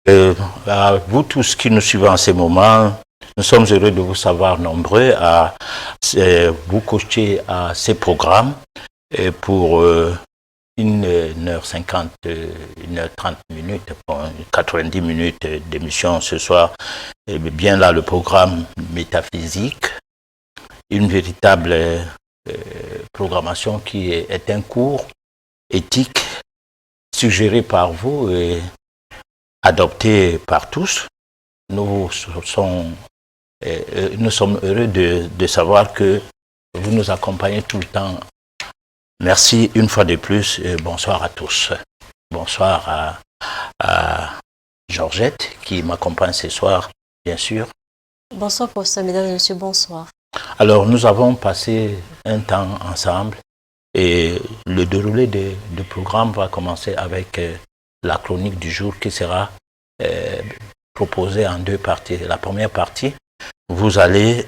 À vous tous qui nous suivez en ce moment, nous sommes heureux de vous savoir nombreux à vous coacher à ces programmes pour 1h50, 1h30 minutes, 90 minutes d'émission ce soir. Et bien là, le programme métaphysique, une véritable programmation qui est un cours éthique suggéré par vous et adopté par tous. Nous sommes heureux de savoir que vous nous accompagnez tout le temps. Merci une fois de plus et bonsoir à tous. Bonsoir à Georgette qui m'accompagne ce soir, bien sûr. Bonsoir professeur, mesdames et messieurs, bonsoir. Alors nous avons passé un temps ensemble et le déroulé du programme va commencer avec la chronique du jour qui sera proposée en deux parties. La première partie, vous allez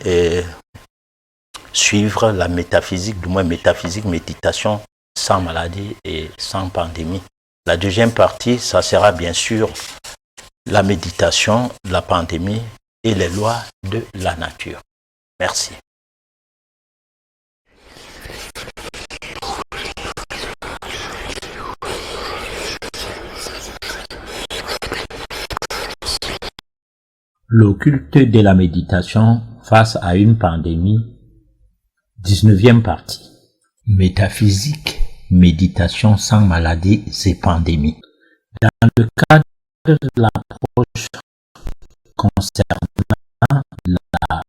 suivre la métaphysique, du moins métaphysique, méditation sans maladie et sans pandémie. La deuxième partie, ça sera bien sûr la méditation, la pandémie et les lois de la nature. Merci. L'occulte de la méditation face à une pandémie, 19e partie. Métaphysique, méditation sans maladie et pandémie. Dans le cadre de l'approche concernant la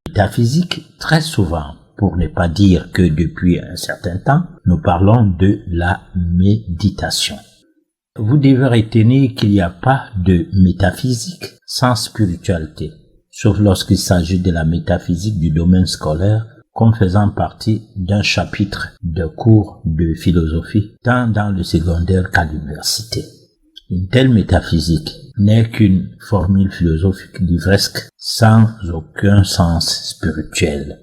métaphysique, très souvent, pour ne pas dire que depuis un certain temps, nous parlons de la méditation. Vous devez retenir qu'il n'y a pas de métaphysique sans spiritualité, sauf lorsqu'il s'agit de la métaphysique du domaine scolaire comme faisant partie d'un chapitre de cours de philosophie, tant dans le secondaire qu'à l'université. Une telle métaphysique n'est qu'une formule philosophique livresque sans aucun sens spirituel.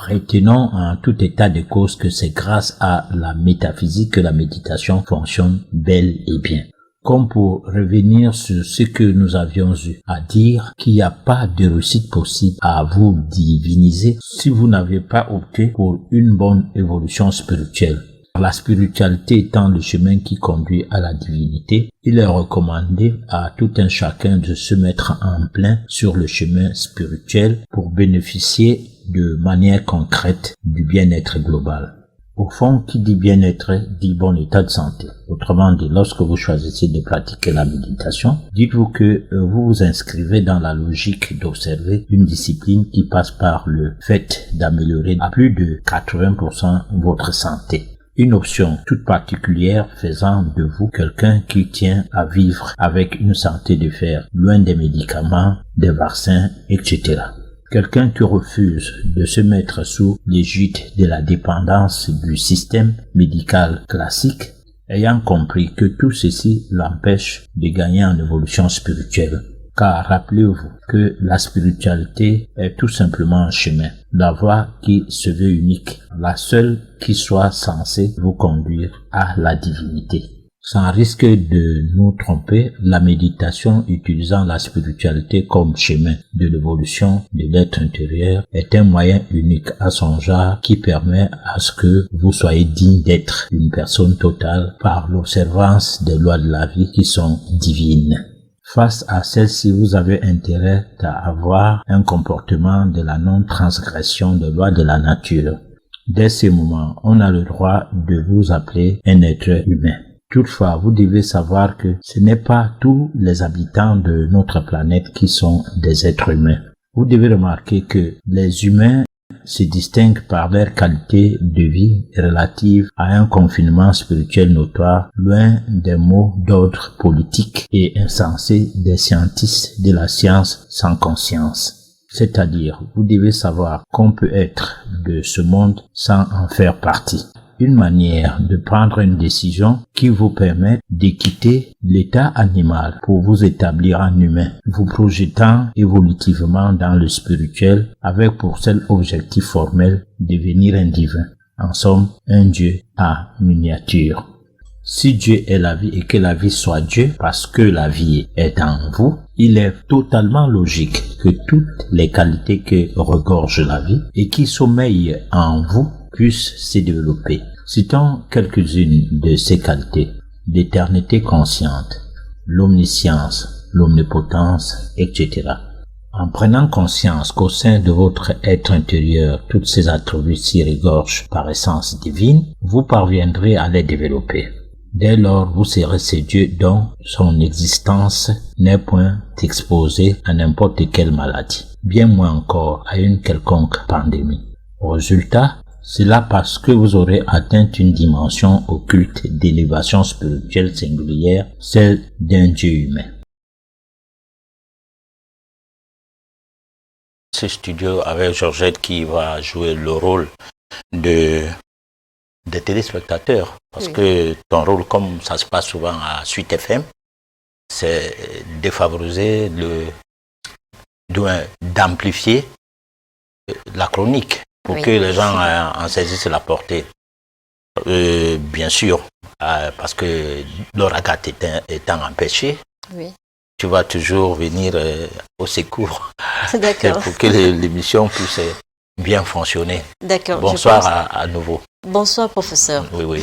Retenons en tout état de cause que c'est grâce à la métaphysique que la méditation fonctionne bel et bien. Comme pour revenir sur ce que nous avions eu à dire, qu'il n'y a pas de réussite possible à vous diviniser si vous n'avez pas opté pour une bonne évolution spirituelle. La spiritualité étant le chemin qui conduit à la divinité, il est recommandé à tout un chacun de se mettre en plein sur le chemin spirituel pour bénéficier de manière concrète du bien-être global. Au fond, qui dit bien-être dit bon état de santé. Autrement dit, lorsque vous choisissez de pratiquer la méditation, dites-vous que vous vous inscrivez dans la logique d'observer une discipline qui passe par le fait d'améliorer à plus de 80% votre santé. Une option toute particulière faisant de vous quelqu'un qui tient à vivre avec une santé de fer, loin des médicaments, des vaccins, etc. Quelqu'un qui refuse de se mettre sous l'égide de la dépendance du système médical classique, ayant compris que tout ceci l'empêche de gagner en évolution spirituelle. Car rappelez-vous que la spiritualité est tout simplement un chemin, la voie qui se veut unique, la seule qui soit censée vous conduire à la divinité. Sans risque de nous tromper, la méditation utilisant la spiritualité comme chemin de l'évolution de l'être intérieur est un moyen unique à son genre qui permet à ce que vous soyez digne d'être une personne totale par l'observance des lois de la vie qui sont divines. Face à celle-ci, vous avez intérêt à avoir un comportement de la non-transgression des lois de la nature. Dès ce moment, on a le droit de vous appeler un être humain. Toutefois, vous devez savoir que ce n'est pas tous les habitants de notre planète qui sont des êtres humains. Vous devez remarquer que les humains se distinguent par leur qualité de vie relative à un confinement spirituel notoire, loin des mots d'ordre politique et insensés des scientifiques de la science sans conscience. C'est-à-dire, vous devez savoir qu'on peut être de ce monde sans en faire partie. Une manière de prendre une décision qui vous permet de quitter l'état animal pour vous établir en humain, vous projetant évolutivement dans le spirituel avec pour seul objectif formel devenir un divin. En somme, un Dieu à miniature. Si Dieu est la vie et que la vie soit Dieu, parce que la vie est en vous, il est totalement logique que toutes les qualités que regorge la vie et qui sommeillent en vous puissent se développer. Citons quelques-unes de ces qualités: l'éternité consciente, l'omniscience, l'omnipotence, etc. En prenant conscience qu'au sein de votre être intérieur, toutes ces attributs s'y regorgent par essence divine, vous parviendrez à les développer. Dès lors, vous serez ce Dieu dont son existence n'est point exposée à n'importe quelle maladie, bien moins encore à une quelconque pandémie. Au résultat, c'est là parce que vous aurez atteint une dimension occulte d'élévation spirituelle singulière, celle d'un Dieu humain. Ce studio avec Georgette qui va jouer le rôle des téléspectateurs, parce que ton rôle, comme ça se passe souvent à Suite FM, c'est défavoriser, d'amplifier la chronique pour que les gens en saisissent la portée. Bien sûr, parce que l'oragat étant empêché, tu vas toujours venir au secours pour que l'émission puisse bien fonctionner. D'accord. Bonsoir à nouveau. Bonsoir, professeur. Oui.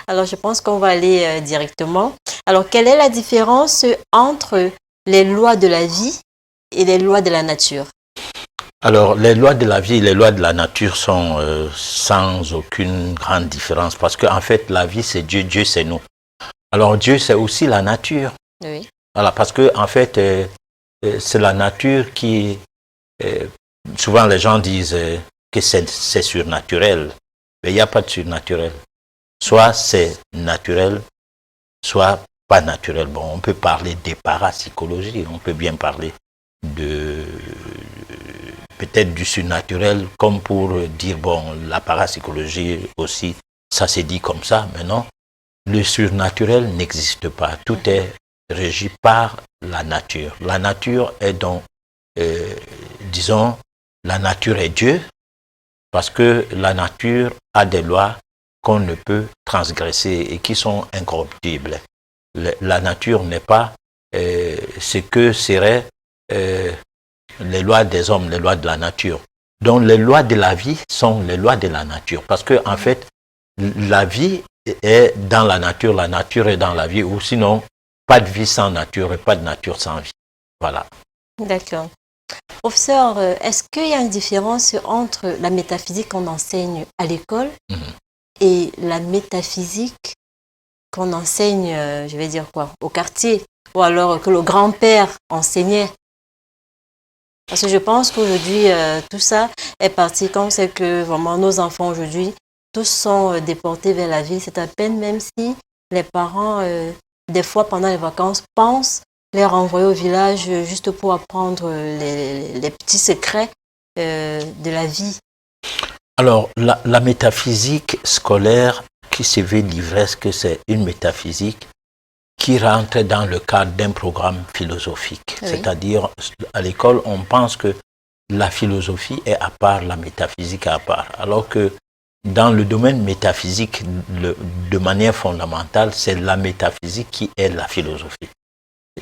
Alors, je pense qu'on va aller directement. Alors, quelle est la différence entre les lois de la vie et les lois de la nature? Alors, les lois de la vie et les lois de la nature sont sans aucune grande différence, parce qu'en fait, la vie, c'est Dieu, Dieu, c'est nous. Alors, Dieu, c'est aussi la nature. Oui. Voilà, parce que en fait, c'est la nature qui... souvent, les gens disent que c'est surnaturel. Mais il n'y a pas de surnaturel. Soit c'est naturel, soit pas naturel. Bon, on peut parler des parapsychologies, on peut bien parler peut-être du surnaturel, comme pour dire, bon, la parapsychologie aussi, ça s'est dit comme ça, mais non. Le surnaturel n'existe pas. Tout est régi par la nature. La nature est donc, disons, la nature est Dieu, parce que la nature a des lois qu'on ne peut transgresser et qui sont incorruptibles. La nature n'est pas ce que seraient les lois des hommes, les lois de la nature. Donc les lois de la vie sont les lois de la nature, parce que en fait, la vie est dans la nature est dans la vie, ou sinon, pas de vie sans nature et pas de nature sans vie. Voilà. D'accord. Professeur, est-ce qu'il y a une différence entre la métaphysique qu'on enseigne à l'école et la métaphysique qu'on enseigne, je vais dire quoi, au quartier, ou alors que le grand-père enseignait? Parce que je pense qu'aujourd'hui, tout ça est parti comme c'est que vraiment nos enfants aujourd'hui, tous sont déportés vers la vie. C'est à peine, même si les parents, des fois pendant les vacances, pensent les renvoyer au village juste pour apprendre les petits secrets de la vie. Alors, la métaphysique scolaire qui se veut livresque, c'est une métaphysique qui rentre dans le cadre d'un programme philosophique. Oui. C'est-à-dire, à l'école, on pense que la philosophie est à part, la métaphysique est à part. Alors que dans le domaine métaphysique, de manière fondamentale, c'est la métaphysique qui est la philosophie.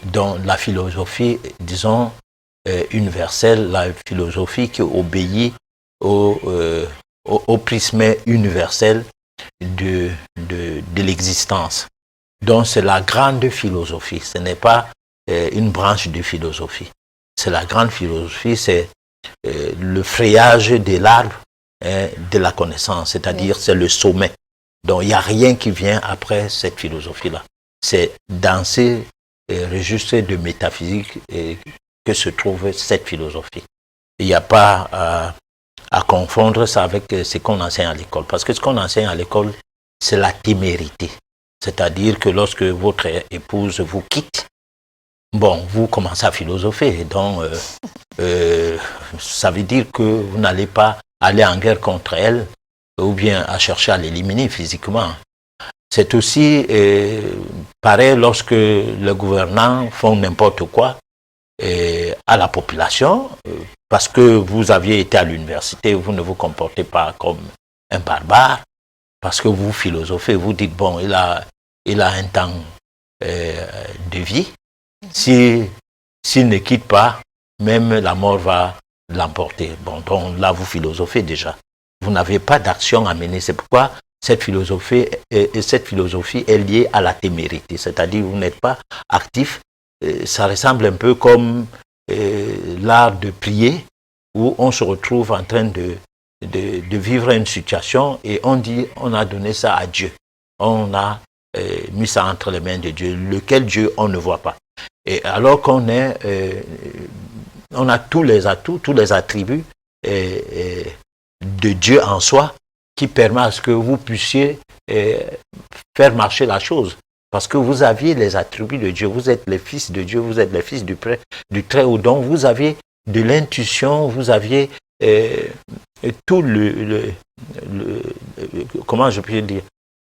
Donc, la philosophie, disons, universelle, la philosophie qui obéit au prisme universel de l'existence. Donc, c'est la grande philosophie. Ce n'est pas une branche de philosophie. C'est la grande philosophie, c'est le frayage de l'arbre de la connaissance, c'est-à-dire c'est le sommet. Donc, il n'y a rien qui vient après cette philosophie-là. C'est dans ces registres de métaphysique que se trouve cette philosophie. Il n'y a pas à confondre ça avec ce qu'on enseigne à l'école. Parce que ce qu'on enseigne à l'école, c'est la témérité. C'est-à-dire que lorsque votre épouse vous quitte, bon, vous commencez à philosopher. Donc, ça veut dire que vous n'allez pas aller en guerre contre elle ou bien à chercher à l'éliminer physiquement. C'est aussi pareil lorsque les gouvernants font n'importe quoi à la population, parce que vous aviez été à l'université, vous ne vous comportez pas comme un barbare, parce que vous philosophez, vous dites, bon, il a il a un temps de vie. S'il ne quitte pas, même la mort va l'emporter. Bon, donc là, vous philosophez déjà. Vous n'avez pas d'action à mener. C'est pourquoi cette philosophie est liée à la témérité. C'est-à-dire, vous n'êtes pas actif. Ça ressemble un peu comme l'art de prier, où on se retrouve en train de vivre une situation et on dit, on a donné ça à Dieu. On a mis ça entre les mains de Dieu, lequel Dieu on ne voit pas. Et alors qu'on on a tous les atouts, tous les attributs de Dieu en soi qui permet à ce que vous puissiez faire marcher la chose. Parce que vous aviez les attributs de Dieu, vous êtes les fils de Dieu, vous êtes les fils du Très-Haut. Donc vous aviez de l'intuition, vous aviez tout comment je peux dire,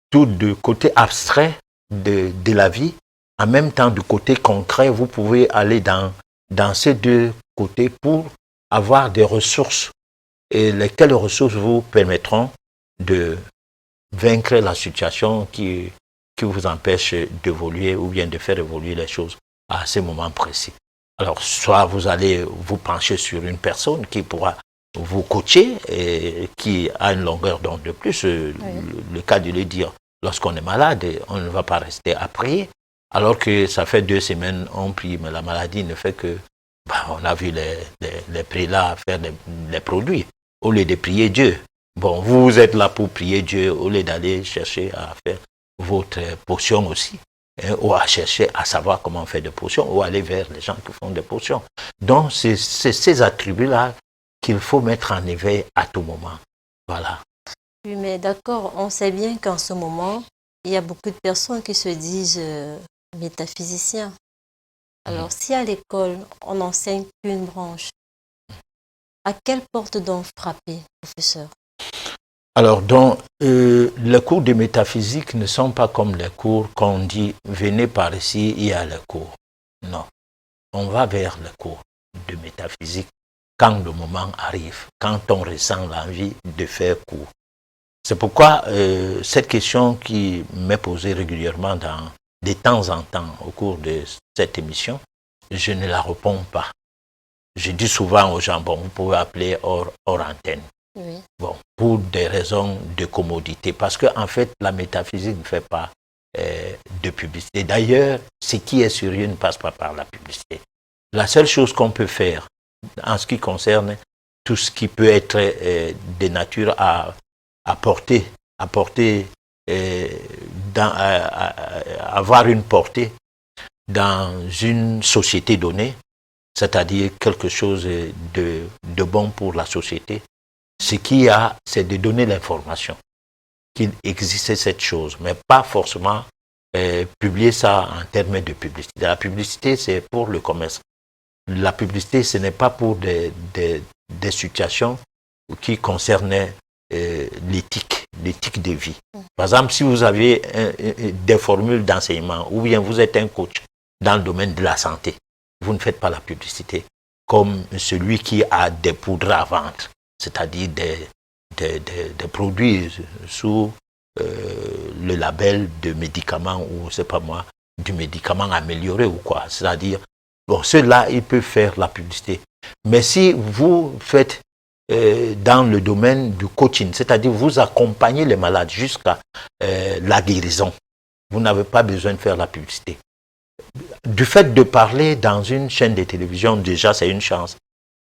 tout du côté abstrait de la vie, en même temps du côté concret, vous pouvez aller dans ces deux côtés pour avoir des ressources, et lesquelles ressources vous permettront de vaincre la situation qui vous empêche d'évoluer ou bien de faire évoluer les choses à ce moment précis. Alors, soit vous allez vous pencher sur une personne qui pourra vous coacher et qui a une longueur d'onde de plus. Le cas de le dire, lorsqu'on est malade, on ne va pas rester à prier. Alors que ça fait 2 semaines, on prie, mais la maladie ne fait que... on a vu les prélats faire des produits au lieu de prier Dieu. Bon, vous êtes là pour prier Dieu au lieu d'aller chercher à faire votre potion aussi, hein, ou à chercher à savoir comment on fait des potions, ou aller vers les gens qui font des potions. Donc, c'est ces attributs-là qu'il faut mettre en éveil à tout moment. Voilà. Oui, mais d'accord, on sait bien qu'en ce moment, il y a beaucoup de personnes qui se disent métaphysiciens. Alors, si à l'école, on n'enseigne qu'une branche, à quelle porte donc frapper, professeur? Alors, donc, les cours de métaphysique ne sont pas comme les cours qu'on dit, venez par ici, il y a les cours. Non, on va vers les cours de métaphysique quand le moment arrive, quand on ressent l'envie de faire cours. C'est pourquoi cette question qui m'est posée régulièrement de temps en temps au cours de cette émission, je ne la réponds pas. Je dis souvent aux gens, bon, vous pouvez appeler hors antenne. Oui. Bon, pour des raisons de commodité, parce qu'en fait, la métaphysique ne fait pas de publicité. D'ailleurs, ce qui est sérieux ne passe pas par la publicité. La seule chose qu'on peut faire, en ce qui concerne tout ce qui peut être de nature à avoir une portée dans une société donnée, c'est-à-dire quelque chose de bon pour la société, ce qu'il y a, c'est de donner l'information qu'il existait cette chose, mais pas forcément publier ça en termes de publicité. La publicité, c'est pour le commerce. La publicité, ce n'est pas pour des situations qui concernaient l'éthique de vie. Par exemple, si vous avez des formules d'enseignement, ou bien vous êtes un coach dans le domaine de la santé, vous ne faites pas la publicité comme celui qui a des poudres à vendre, c'est-à-dire des produits sous le label de médicaments ou, c'est pas moi, du médicament amélioré ou quoi. C'est-à-dire, bon, ceux-là, ils peuvent faire la publicité. Mais si vous faites dans le domaine du coaching, c'est-à-dire vous accompagnez les malades jusqu'à la guérison, vous n'avez pas besoin de faire la publicité. Du fait de parler dans une chaîne de télévision, déjà c'est une chance.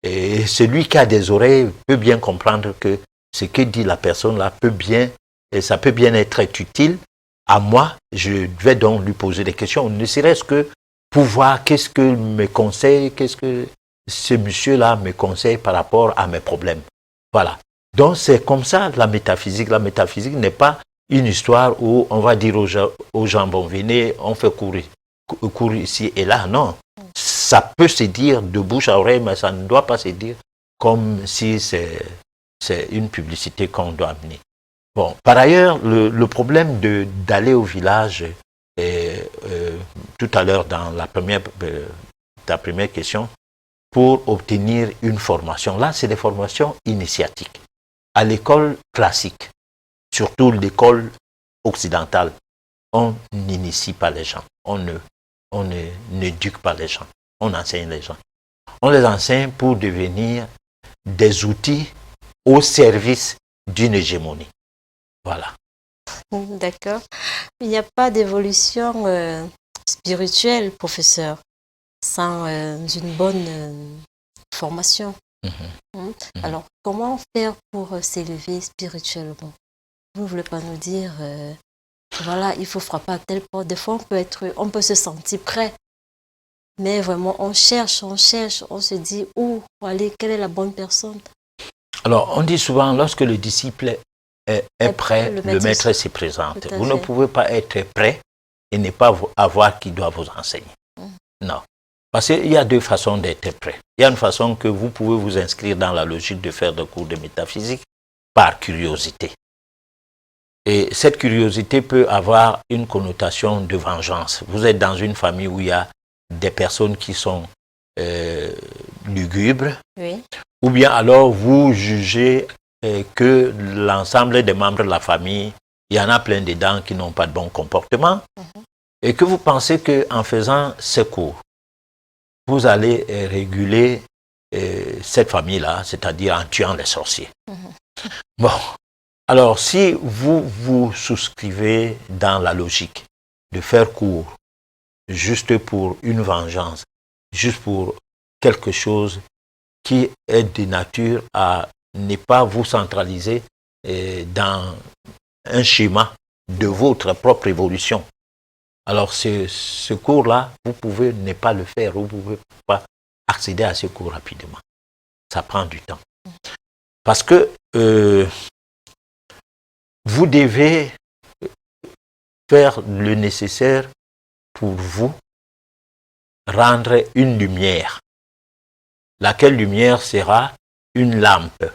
Et celui qui a des oreilles peut bien comprendre que ce que dit la personne là peut bien, et ça peut bien être utile à moi. Je vais donc lui poser des questions, ne serait-ce que pour voir qu'est-ce que me conseille, qu'est-ce que ce monsieur-là me conseille par rapport à mes problèmes. Voilà. Donc c'est comme ça la métaphysique. La métaphysique n'est pas une histoire où on va dire aux gens, bon, venez, on fait courir ici et là. Non. Ça peut se dire de bouche à oreille, mais ça ne doit pas se dire comme si c'est une publicité qu'on doit amener. Bon, par ailleurs, le problème d'aller au village, tout à l'heure dans ta première question, pour obtenir une formation. Là, c'est des formations initiatiques. À l'école classique, surtout l'école occidentale, on n'initie pas les gens, on n'éduque pas les gens, on enseigne les gens. On les enseigne pour devenir des outils au service d'une hégémonie. Voilà. D'accord. Il n'y a pas d'évolution spirituelle, professeur, sans une bonne formation. Alors, comment faire pour s'élever spirituellement? Vous ne voulez pas nous dire, voilà, il faut frapper à telle porte. Des fois, on peut se sentir prêt. Mais vraiment, on cherche, on se dit où aller, quelle est la bonne personne. Alors, on dit souvent, lorsque le disciple est prêt, le maître s'y présente. Vous ne pouvez pas être prêt et ne pas avoir qui doit vous enseigner. Non. Parce qu'il y a deux façons d'être prêt. Il y a une façon que vous pouvez vous inscrire dans la logique de faire des cours de métaphysique par curiosité. Et cette curiosité peut avoir une connotation de vengeance. Vous êtes dans une famille où il y a des personnes qui sont lugubres, oui. Ou bien alors vous jugez que l'ensemble des membres de la famille, il y en a plein dedans qui n'ont pas de bon comportement, et que vous pensez qu'en faisant ces cours, vous allez réguler cette famille-là, c'est-à-dire en tuant les sorciers. Bon, alors si vous vous souscrivez dans la logique de faire cours juste pour une vengeance, juste pour quelque chose qui est de nature à ne pas vous centraliser dans un schéma de votre propre évolution. Alors ce cours-là, vous pouvez ne pas le faire, vous ne pouvez pas accéder à ce cours rapidement. Ça prend du temps. Parce que vous devez faire le nécessaire pour vous rendre une lumière. Laquelle lumière sera une lampe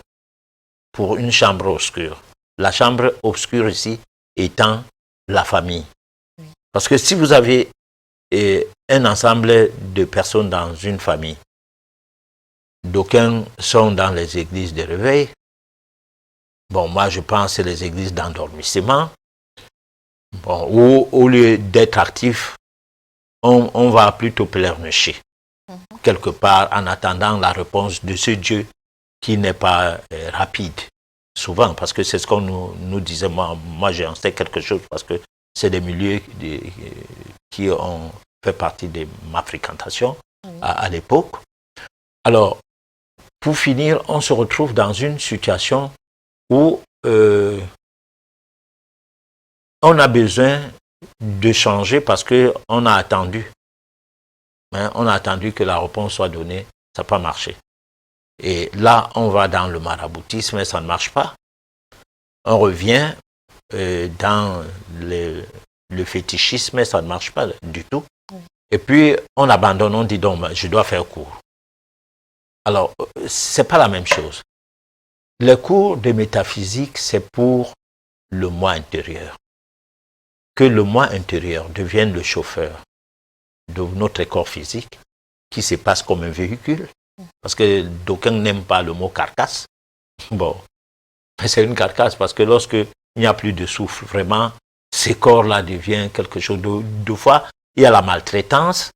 pour une chambre obscure. La chambre obscure ici étant la famille. Parce que si vous avez un ensemble de personnes dans une famille, d'aucuns sont dans les églises de réveil, bon, moi je pense que c'est les églises d'endormissement, bon, où au lieu d'être actifs, on va plutôt pleurnicher. Quelque part en attendant la réponse de ce Dieu qui n'est pas rapide. Souvent, parce que c'est ce qu'on nous disait, moi j'ai enseigné quelque chose parce que c'est des milieux qui ont fait partie de ma fréquentation à l'époque. Alors, pour finir, on se retrouve dans une situation où on a besoin de changer parce qu'on a attendu. On a attendu que la réponse soit donnée, ça n'a pas marché. Et là, on va dans le maraboutisme et ça ne marche pas. On revient dans le fétichisme et ça ne marche pas du tout. Et puis, on abandonne, on dit donc, je dois faire cours. Alors, ce n'est pas la même chose. Les cours de métaphysique, c'est pour le moi intérieur. Que le moi intérieur devienne le chauffeur de notre corps physique, qui se passe comme un véhicule, parce que d'aucuns n'aiment pas le mot carcasse. Bon, c'est une carcasse parce que lorsque il n'y a plus de souffle, vraiment, ces corps-là deviennent quelque chose de fois. Il y a la maltraitance,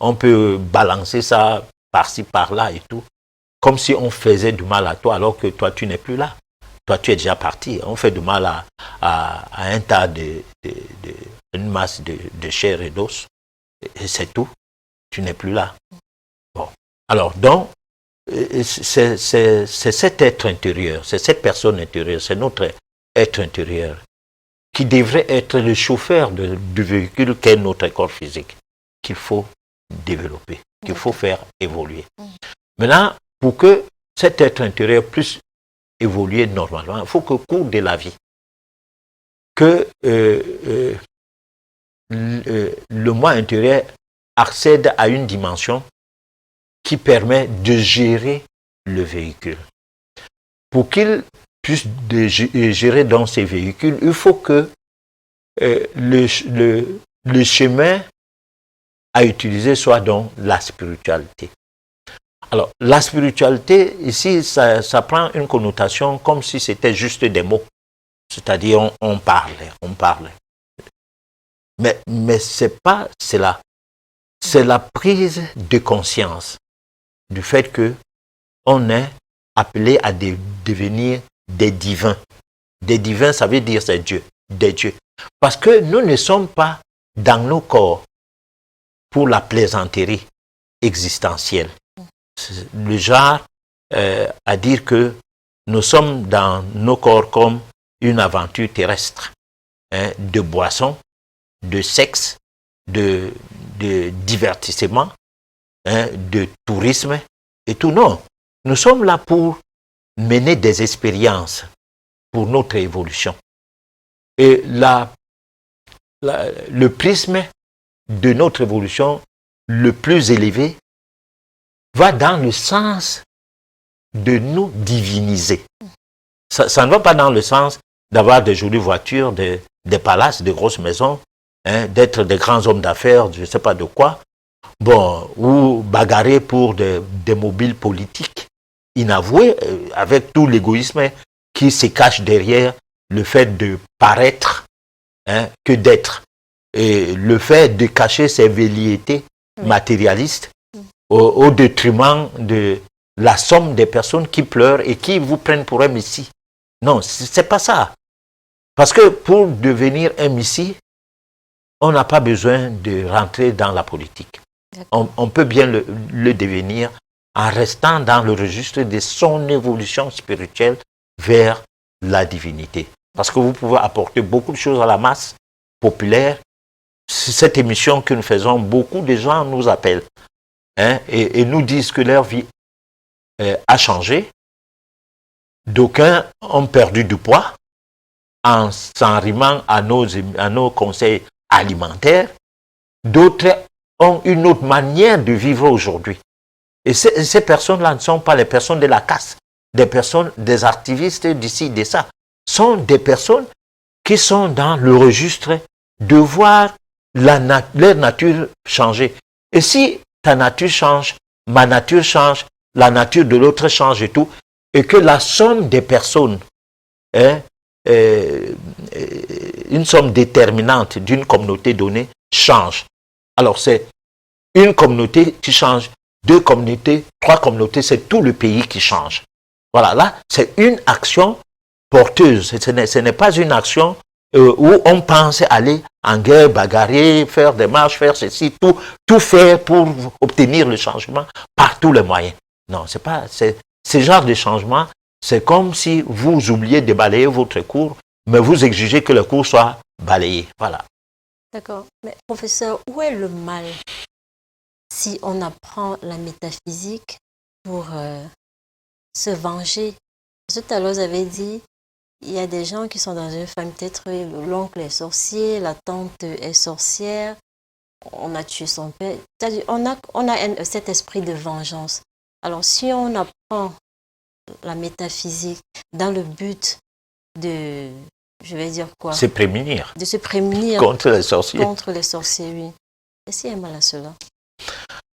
on peut balancer ça par-ci, par-là et tout, comme si on faisait du mal à toi alors que toi, tu n'es plus là. Toi, tu es déjà parti. On fait du mal à un tas une masse de chair et d'os. Et c'est tout. Tu n'es plus là. Bon. Alors, donc, c'est cet être intérieur, c'est cette personne intérieure, c'est notre être intérieur qui devrait être le chauffeur du véhicule qu'est notre corps physique, qu'il faut développer, qu'il faut faire évoluer. Maintenant, pour que cet être intérieur puisse évoluer normalement, il faut qu'au cours de la vie, que le moi intérieur accède à une dimension qui permet de gérer le véhicule. Pour qu'il puisse gérer dans ces véhicules, il faut que le chemin à utiliser soit donc la spiritualité. Alors, la spiritualité, ici, ça prend une connotation comme si c'était juste des mots. C'est-à-dire, on parle. Mais c'est pas cela. C'est la prise de conscience du fait que on est appelé à devenir des divins. Des divins, ça veut dire c'est Dieu, des dieux. Parce que nous ne sommes pas dans nos corps pour la plaisanterie existentielle. Le genre à dire que nous sommes dans nos corps comme une aventure terrestre, hein, de boissons, de sexe, de divertissement, hein, de tourisme et tout. Non, nous sommes là pour mener des expériences pour notre évolution. Et le prisme de notre évolution le plus élevé va dans le sens de nous diviniser. Ça ne va pas dans le sens d'avoir des jolies voitures, des palaces, des grosses maisons, hein, d'être des grands hommes d'affaires, je ne sais pas de quoi, bon, ou bagarrer pour des mobiles politiques inavoués, avec tout l'égoïsme qui se cache derrière le fait de paraître, hein, que d'être. Et le fait de cacher ses velléités matérialistes au détriment de la somme des personnes qui pleurent et qui vous prennent pour un messie. Non, c'est pas ça. Parce que pour devenir un messie, on n'a pas besoin de rentrer dans la politique. On peut bien le devenir en restant dans le registre de son évolution spirituelle vers la divinité. Parce que vous pouvez apporter beaucoup de choses à la masse populaire. Cette émission que nous faisons, beaucoup de gens nous appellent, hein, et nous disent que leur vie a changé. D'aucuns ont perdu du poids en s'enrhumant à nos conseils alimentaires. D'autres ont une autre manière de vivre aujourd'hui. Et ces personnes-là ne sont pas les personnes de la caste, des activistes d'ici, de ça. Sont des personnes qui sont dans le registre de voir leur nature changer. Et si ta nature change, ma nature change, la nature de l'autre change et tout, et que la somme des personnes est une somme déterminante d'une communauté donnée change. Alors c'est une communauté qui change, 2 communautés, 3 communautés, c'est tout le pays qui change. Voilà, là, c'est une action porteuse. Ce n'est pas une action où on pense aller en guerre, bagarrer, faire des marches, faire ceci, tout faire pour obtenir le changement par tous les moyens. Non, c'est pas, ce genre de changement, c'est comme si vous oubliez de balayer votre cour, mais vous exigez que le cour soit balayé. Voilà. D'accord. Mais professeur, où est le mal si on apprend la métaphysique pour se venger? Parce que tout à l'heure, vous avez dit, il y a des gens qui sont dans une famille, peut-être l'oncle est sorcier, la tante est sorcière, on a tué son père. On a cet esprit de vengeance. Alors, si on apprend la métaphysique dans le but de, je vais dire quoi? Se prémunir. De se prémunir contre les sorciers. Contre les sorciers, oui. Est-ce qu'il y a mal à cela?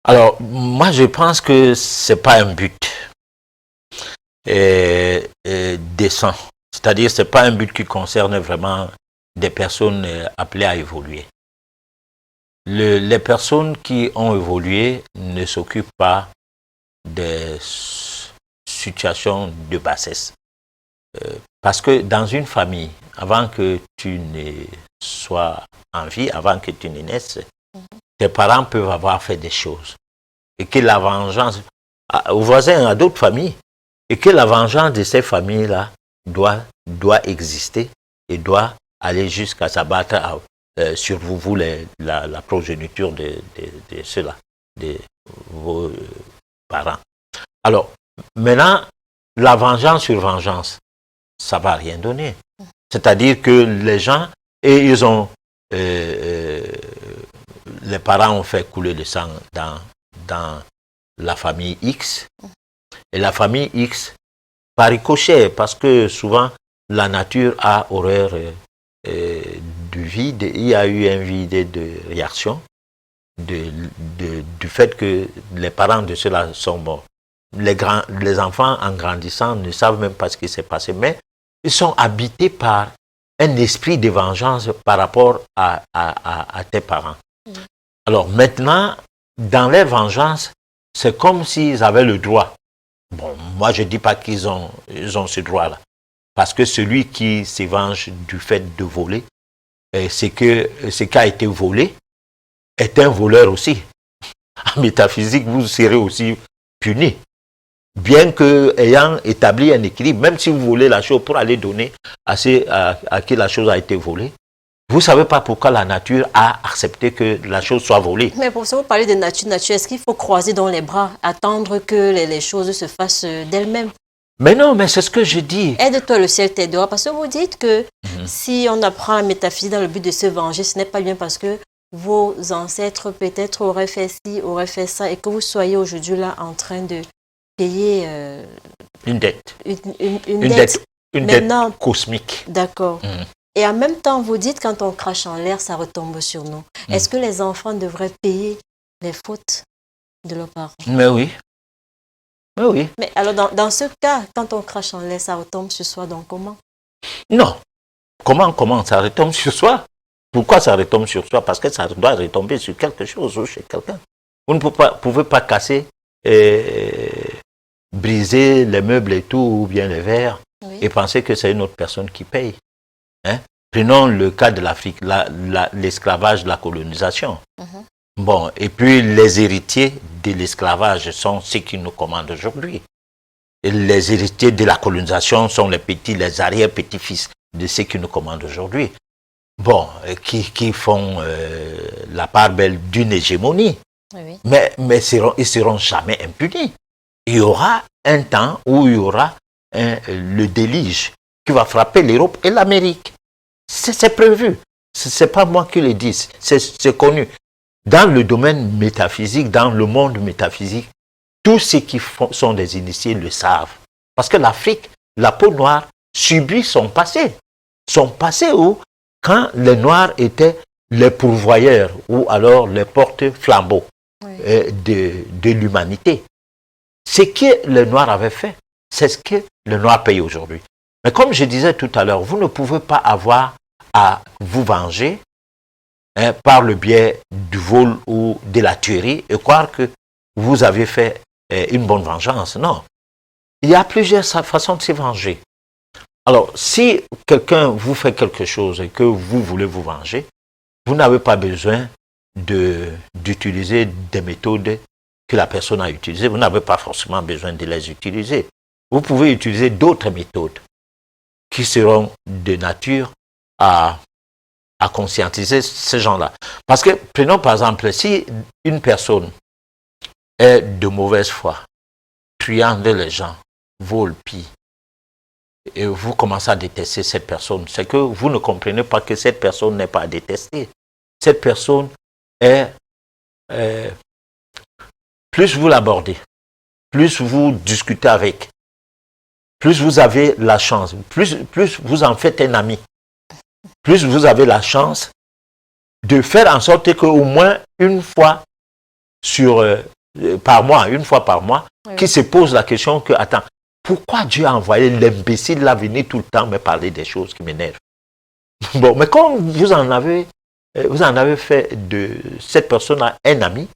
Alors, moi, je pense que ce n'est pas un but décent. C'est-à-dire, ce n'est pas un but qui concerne vraiment des personnes appelées à évoluer. Les personnes qui ont évolué ne s'occupent pas des situations de bassesse. Parce que dans une famille, avant que tu ne sois en vie, avant que tu ne naisses, tes parents peuvent avoir fait des choses. Et que la vengeance, aux voisins, à d'autres familles, et que la vengeance de ces familles-là doit exister et doit aller jusqu'à s'abattre sur vous la progéniture de ceux-là, de vos parents. Alors, maintenant, la vengeance sur vengeance, ça ne va rien donner. C'est-à-dire que les gens, et ils ont, les parents ont fait couler le sang dans la famille X, et la famille X, par ricochet, parce que souvent, la nature a horreur du vide, il y a eu un vide de réaction, du fait que les parents de ceux-là sont morts. Les enfants, en grandissant, ne savent même pas ce qui s'est passé, mais ils sont habités par un esprit de vengeance par rapport à tes parents. Alors maintenant, dans leur vengeance, c'est comme s'ils avaient le droit. Bon, moi je ne dis pas qu'ils ont ce droit-là. Parce que celui qui se venge du fait de voler, c'est que ce qui a été volé est un voleur aussi. En métaphysique, vous serez aussi puni. Bien que ayant établi un équilibre, même si vous volez la chose pour aller donner à qui la chose a été volée, vous ne savez pas pourquoi la nature a accepté que la chose soit volée. Mais pour ça, vous parlez de nature, est-ce qu'il faut croiser dans les bras, attendre que les choses se fassent d'elles-mêmes? Mais non, mais c'est ce que je dis. Aide-toi, le ciel t'aidera. Parce que vous dites que si on apprend la métaphysique dans le but de se venger, ce n'est pas bien parce que vos ancêtres peut-être auraient fait ci, auraient fait ça, et que vous soyez aujourd'hui là en train de payer une dette. Une dette cosmique. D'accord. Et en même temps, vous dites quand on crache en l'air, ça retombe sur nous. Est-ce que les enfants devraient payer les fautes de leurs parents? Mais oui. Mais oui. Mais alors, dans ce cas, quand on crache en l'air, ça retombe sur soi, donc comment? Non. Comment ça retombe sur soi? Pourquoi ça retombe sur soi? Parce que ça doit retomber sur quelque chose ou chez quelqu'un. Vous ne pouvez pas casser, briser les meubles et tout, ou bien les verres, et penser que c'est une autre personne qui paye. Hein? Prenons le cas de l'Afrique, l'esclavage, la colonisation. Bon, et puis les héritiers de l'esclavage sont ceux qui nous commandent aujourd'hui. Et les héritiers de la colonisation sont les arrière-petits-fils de ceux qui nous commandent aujourd'hui. Bon, qui font la part belle d'une hégémonie. Mais ils seront jamais impunis. Il y aura un temps où il y aura le déluge qui va frapper l'Europe et l'Amérique. C'est prévu. C'est pas moi qui le dis. C'est connu. Dans le domaine métaphysique, dans le monde métaphysique, tous ceux qui sont des initiés le savent. Parce que l'Afrique, la peau noire, subit son passé. Son passé où, quand les Noirs étaient les pourvoyeurs ou alors les porte-flambeaux de l'humanité. Ce que les Noirs avaient fait, c'est ce que les Noirs payent aujourd'hui. Mais comme je disais tout à l'heure, vous ne pouvez pas avoir à vous venger par le biais du vol ou de la tuerie et croire que vous avez fait une bonne vengeance. Non. Il y a plusieurs façons de se venger. Alors, si quelqu'un vous fait quelque chose et que vous voulez vous venger, vous n'avez pas besoin d'utiliser des méthodes que la personne a utilisées. Vous n'avez pas forcément besoin de les utiliser. Vous pouvez utiliser d'autres méthodes qui seront de nature à conscientiser ces gens-là. Parce que, prenons par exemple, si une personne est de mauvaise foi, truande les gens, vole, pille, et vous commencez à détester cette personne, c'est que vous ne comprenez pas que cette personne n'est pas à détester. Cette personne est... plus vous l'abordez, plus vous discutez avec, plus vous avez la chance, plus vous en faites un ami, plus vous avez la chance de faire en sorte qu'au moins une fois par mois, qui se pose la question que, attends, pourquoi Dieu a envoyé l'imbécile là venir tout le temps me parler des choses qui m'énervent? Bon, mais quand vous en avez fait de cette personne-là un ami,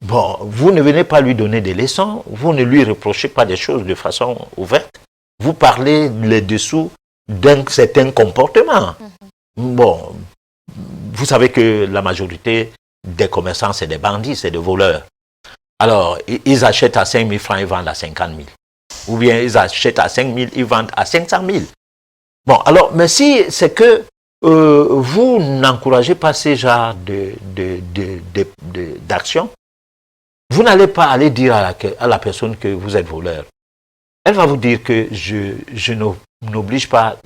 bon, vous ne venez pas lui donner des leçons, vous ne lui reprochez pas des choses de façon ouverte, vous parlez les dessous d'un certain comportement. Bon, vous savez que la majorité des commerçants, c'est des bandits, c'est des voleurs. Alors, ils achètent à 5 000 francs, ils vendent à 50 000. Ou bien ils achètent à 5 000, ils vendent à 500 000. Bon, alors, mais si c'est que vous n'encouragez pas ces genres d'action, vous n'allez pas aller dire à la personne que vous êtes voleur. Elle va vous dire que je n'oblige pas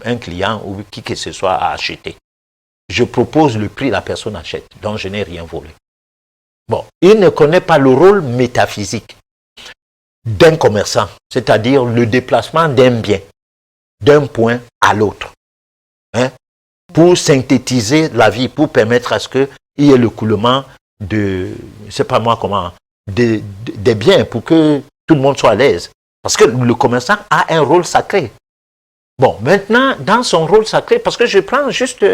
un client ou qui que ce soit à acheter. Je propose le prix, la personne achète, donc je n'ai rien volé. Bon, il ne connaît pas le rôle métaphysique d'un commerçant, c'est-à-dire le déplacement d'un bien, d'un point à l'autre, hein, pour synthétiser la vie, pour permettre à ce qu'il y ait le coulement de, je ne sais pas moi comment, des biens, pour que tout le monde soit à l'aise. Parce que le commerçant a un rôle sacré. Bon, maintenant, dans son rôle sacré, parce que je prends juste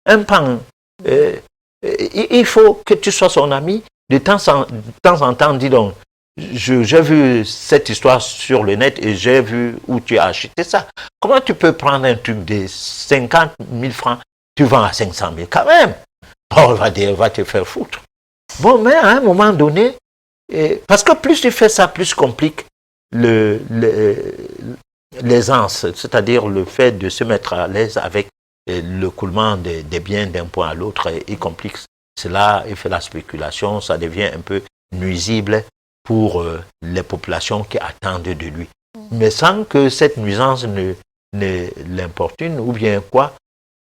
un pan, il faut que tu sois son ami, de temps en temps, dis donc, j'ai vu cette histoire sur le net et j'ai vu où tu as acheté ça. Comment tu peux prendre un truc de 50 000 francs, tu vends à 500 000 quand même? Bon, on va dire, va te faire foutre. Bon, mais à un moment donné, parce que plus tu fais ça, plus complique l'aisance, c'est-à-dire le fait de se mettre à l'aise avec le coulement des biens d'un point à l'autre, y complique cela, il fait la spéculation, ça devient un peu nuisible pour les populations qui attendent de lui. Mais sans que cette nuisance ne l'importune ou bien quoi,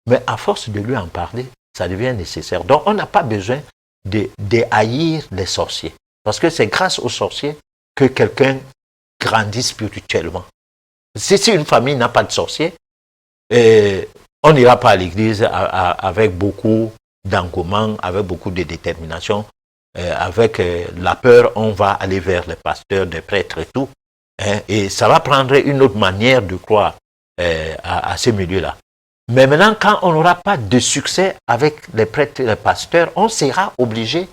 mais à force de lui en parler, ça devient nécessaire. Donc on n'a pas besoin de haïr les sorciers, parce que c'est grâce aux sorciers que quelqu'un grandit spirituellement. Si une famille n'a pas de sorcier, on n'ira pas à l'église avec beaucoup d'engouement, avec beaucoup de détermination, avec la peur, on va aller vers les pasteurs, les prêtres et tout. Et ça va prendre une autre manière de croire à ce milieu-là. Mais maintenant, quand on n'aura pas de succès avec les prêtres et les pasteurs, on sera obligé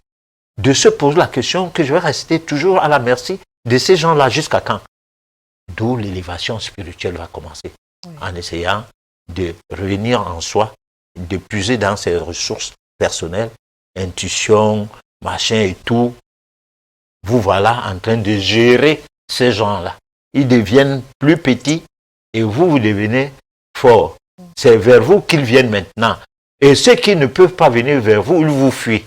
de se poser la question que je vais rester toujours à la merci de ces gens-là jusqu'à quand? D'où l'élévation spirituelle va commencer, en essayant de revenir en soi, de puiser dans ses ressources personnelles, intuition, machin et tout. Vous voilà en train de gérer ces gens-là. Ils deviennent plus petits et vous devenez forts. C'est vers vous qu'ils viennent maintenant. Et ceux qui ne peuvent pas venir vers vous, ils vous fuient.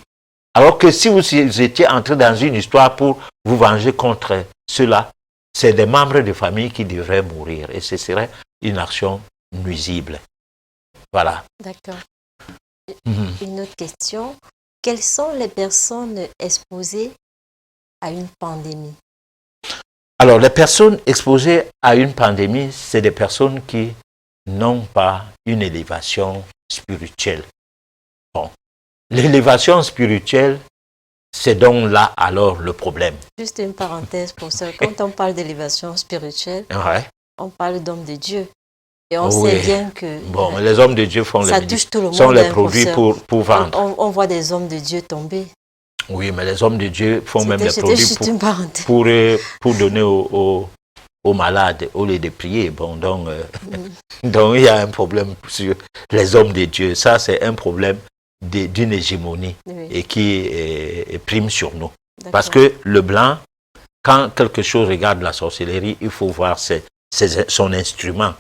Alors que si vous étiez entré dans une histoire pour vous venger contre ceux-là, c'est des membres de famille qui devraient mourir. Et ce serait une action nuisible. Voilà. D'accord. Une autre question. Quelles sont les personnes exposées à une pandémie? Alors, les personnes exposées à une pandémie, c'est des personnes qui n'ont pas une élévation spirituelle. Bon. L'élévation spirituelle, c'est donc là alors le problème. Juste une parenthèse pour ça. Quand on parle d'élévation spirituelle, on parle d'hommes de Dieu. Et on sait bien que bon, les hommes de Dieu font sont les produits pour vendre. On voit des hommes de Dieu tomber. Oui, mais les hommes de Dieu font même les produits pour donner aux malades au lieu de prier. Bon, donc il y a un problème sur les hommes de Dieu. Ça, c'est un problème d'une hégémonie et qui prime sur nous. Parce que le blanc, quand quelque chose regarde la sorcellerie, il faut voir son instrument,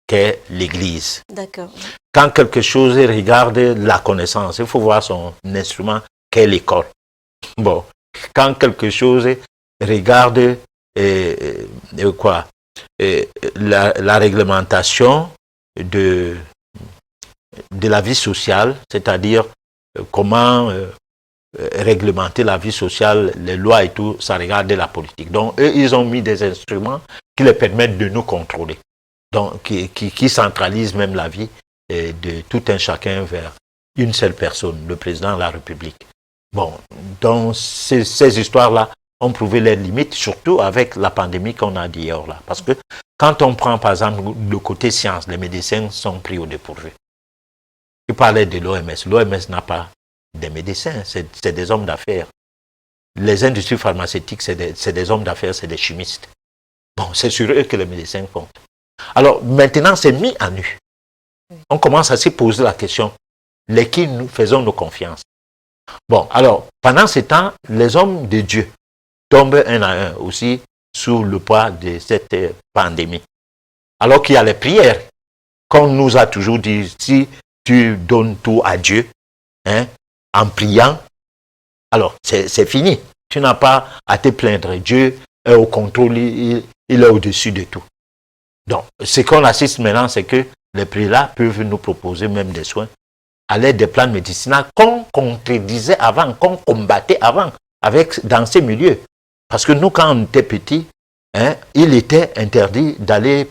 qu'est l'Église. D'accord. Quand quelque chose regarde la connaissance, il faut voir son instrument, qu'est l'école. Bon, quand quelque chose regarde la réglementation de la vie sociale, c'est-à-dire comment réglementer la vie sociale, les lois et tout, ça regarde la politique. Donc, eux, ils ont mis des instruments qui les permettent de nous contrôler. Donc, qui centralisent même la vie de tout un chacun vers une seule personne, le président de la République. Bon, donc ces histoires-là ont prouvé leurs limites, surtout avec la pandémie qu'on a d'hier là. Parce que quand on prend par exemple le côté science, les médecins sont pris au dépourvu. Tu parlais de l'OMS. L'OMS n'a pas des médecins, c'est des hommes d'affaires. Les industries pharmaceutiques, c'est des hommes d'affaires, c'est des chimistes. Bon, c'est sur eux que les médecins comptent. Alors maintenant, c'est mis à nu. On commence à se poser la question, lesquels nous faisons nos confiances. Bon, alors, pendant ce temps, les hommes de Dieu tombent un à un aussi sous le poids de cette pandémie. Alors qu'il y a les prières, qu'on nous a toujours dit, si tu donnes tout à Dieu, en priant, alors c'est fini. Tu n'as pas à te plaindre. Dieu est au contrôle, il est au-dessus de tout. Donc, ce qu'on assiste maintenant, c'est que les prélats peuvent nous proposer même des soins à l'aide des plans médicinaux qu'on contredisait avant, qu'on combattait avant dans ces milieux. Parce que nous, quand on était petits, il était interdit d'aller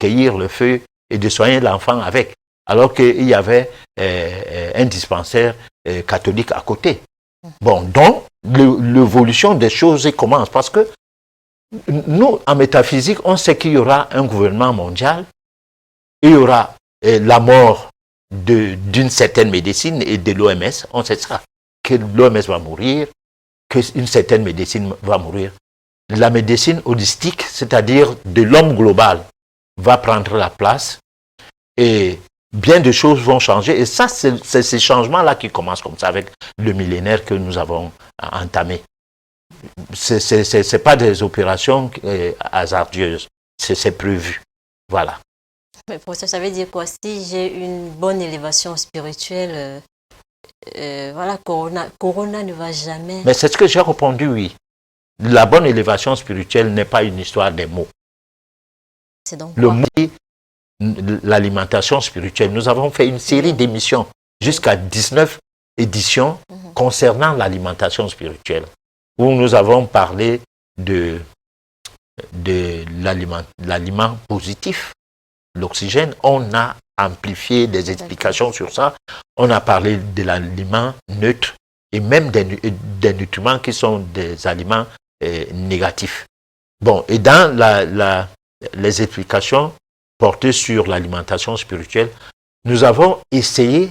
cueillir le feu et de soigner l'enfant avec, alors qu'il y avait un dispensaire catholique à côté. Bon, donc, l'évolution des choses commence parce que nous, en métaphysique, on sait qu'il y aura un gouvernement mondial il y aura la mort d'une certaine médecine et de l'OMS. On sait ça, que l'OMS va mourir, qu'une certaine médecine va mourir. La médecine holistique, c'est-à-dire de l'homme global, va prendre la place et bien de choses vont changer. Et ça, c'est ces changements-là qui commencent comme ça avec le millénaire que nous avons entamé. C'est pas des opérations hasardieuses, c'est prévu. Voilà. Mais pour ça veut dire quoi? Si j'ai une bonne élévation spirituelle, voilà, Corona ne va jamais... Mais c'est ce que j'ai répondu, oui. La bonne élévation spirituelle n'est pas une histoire des mots. C'est donc Le quoi? mot, l'alimentation spirituelle. Nous avons fait une série d'émissions, jusqu'à 19 éditions, concernant l'alimentation spirituelle, où nous avons parlé de l'aliment positif, l'oxygène. On a amplifié des explications sur ça. On a parlé de l'aliment neutre et même des nutriments qui sont des aliments négatifs. Bon, et dans les explications portées sur l'alimentation spirituelle, nous avons essayé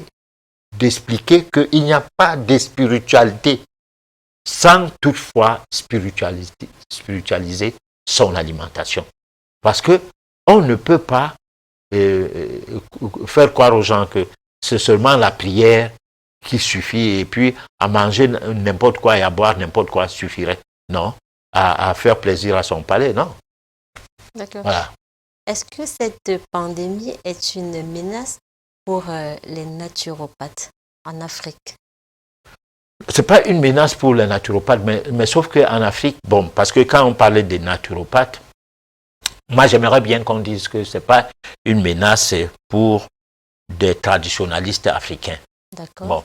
d'expliquer qu'il n'y a pas de spiritualité sans toutefois spiritualiser son alimentation. Parce que on ne peut pas faire croire aux gens que c'est seulement la prière qui suffit et puis à manger n'importe quoi et à boire n'importe quoi suffirait. Non, à faire plaisir à son palais, non. D'accord. Voilà. Est-ce que cette pandémie est une menace pour les naturopathes en Afrique? C'est pas une menace pour les naturopathes, mais sauf qu'en Afrique, bon, parce que quand on parlait des naturopathes, moi j'aimerais bien qu'on dise que c'est pas une menace pour des traditionalistes africains. D'accord. Bon.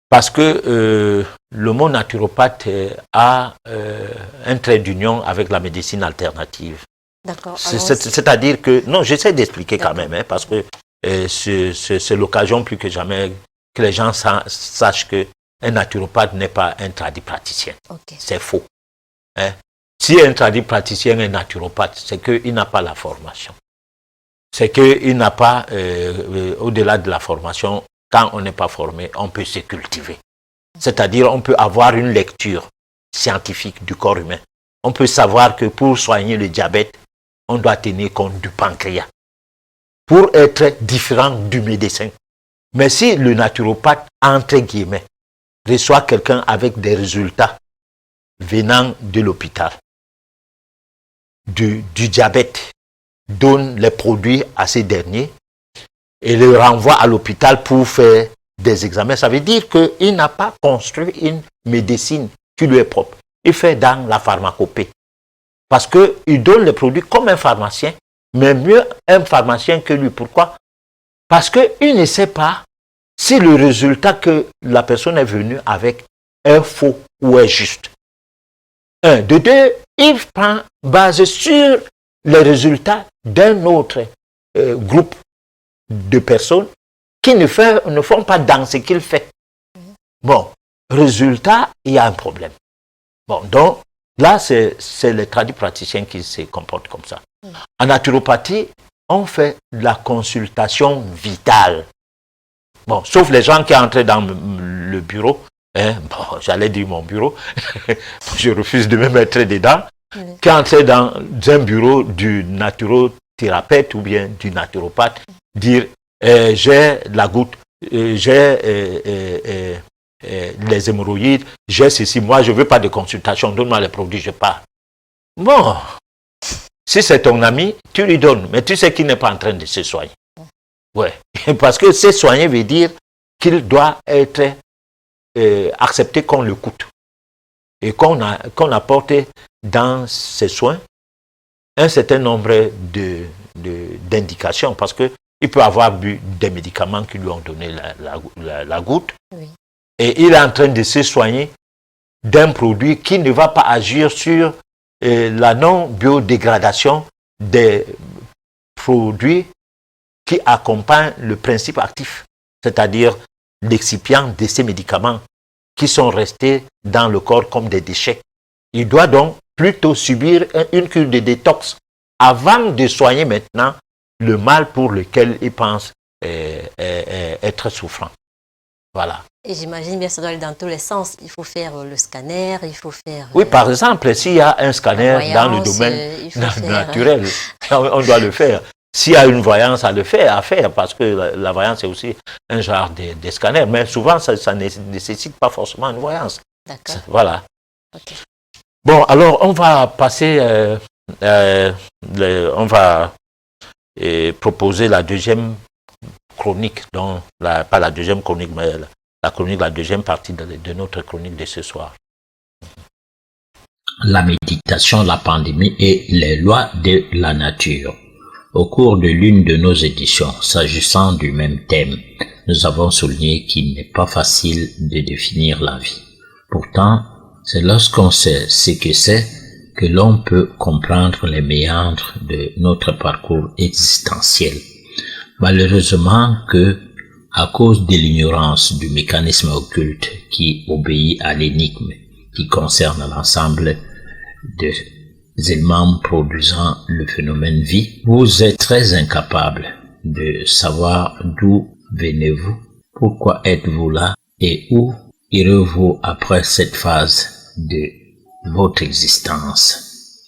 Parce que le mot naturopathe a un trait d'union avec la médecine alternative. D'accord. C'est-à-dire que, non, j'essaie d'expliquer quand D'accord. même, hein, parce que c'est l'occasion plus que jamais que les gens sachent que un naturopathe n'est pas un tradipraticien. Okay. C'est faux. Hein. Si un tradipraticien est naturopathe, c'est qu'il n'a pas la formation. C'est qu'il n'a pas, au-delà de la formation, quand on n'est pas formé, on peut se cultiver. C'est-à-dire, on peut avoir une lecture scientifique du corps humain. On peut savoir que pour soigner le diabète, on doit tenir compte du pancréas. Pour être différent du médecin. Mais si le naturopathe, entre guillemets, reçoit quelqu'un avec des résultats venant de l'hôpital, du diabète, donne les produits à ces derniers et le renvoie à l'hôpital pour faire des examens, ça veut dire qu'il n'a pas construit une médecine qui lui est propre. Il fait dans la pharmacopée. Parce qu'il donne les produits comme un pharmacien, mais mieux un pharmacien que lui. Pourquoi? Parce qu'il ne sait pas si le résultat que la personne est venue avec est faux ou est juste. Un. De deux, il prend base sur les résultats d'un autre groupe de personnes qui ne font pas dans ce qu'il fait. Bon, résultat, il y a un problème. Bon, donc, là, c'est les tradipraticiens qui se comportent comme ça. En naturopathie, on fait la consultation vitale. Bon, sauf les gens qui entrent dans le bureau, hein, bon, j'allais dire mon bureau, je refuse de me mettre dedans, qui entrent dans un bureau du naturothérapeute ou bien du naturopathe, dire j'ai la goutte, j'ai les hémorroïdes, j'ai ceci, moi je ne veux pas de consultation, donne-moi les produits, je pars. Bon, si c'est ton ami, tu lui donnes, mais tu sais qu'il n'est pas en train de se soigner. Ouais, parce que se soigner veut dire qu'il doit être accepté qu'on le coûte et qu'on apporte dans ses soins un certain nombre d'indications, parce qu'il peut avoir bu des médicaments qui lui ont donné la goutte, oui. Et il est en train de se soigner d'un produit qui ne va pas agir sur la non-biodégradation des produits qui accompagnent le principe actif, c'est-à-dire l'excipient de ces médicaments qui sont restés dans le corps comme des déchets. Il doit donc plutôt subir une cure de détox avant de soigner maintenant le mal pour lequel il pense être souffrant. Voilà. Et j'imagine bien ça doit aller dans tous les sens. Il faut faire le scanner, il faut faire... Oui, par exemple, s'il y a un scanner dans le domaine naturel, on doit le faire. S'il y a une voyance à faire, parce que la voyance est aussi un genre de scanner, mais souvent ça ne nécessite pas forcément une voyance. D'accord. Voilà. Okay. Bon, alors on va passer, on va proposer la deuxième chronique, pas la deuxième chronique, mais la deuxième partie de notre chronique de ce soir. La méditation, la pandémie et les lois de la nature. Au cours de l'une de nos éditions, s'agissant du même thème, nous avons souligné qu'il n'est pas facile de définir la vie. Pourtant, c'est lorsqu'on sait ce que c'est que l'on peut comprendre les méandres de notre parcours existentiel. Malheureusement que, à cause de l'ignorance du mécanisme occulte qui obéit à l'énigme qui concerne l'ensemble des éléments produisant le phénomène vie, vous êtes très incapable de savoir d'où venez-vous, pourquoi êtes-vous là et où irez-vous après cette phase de votre existence.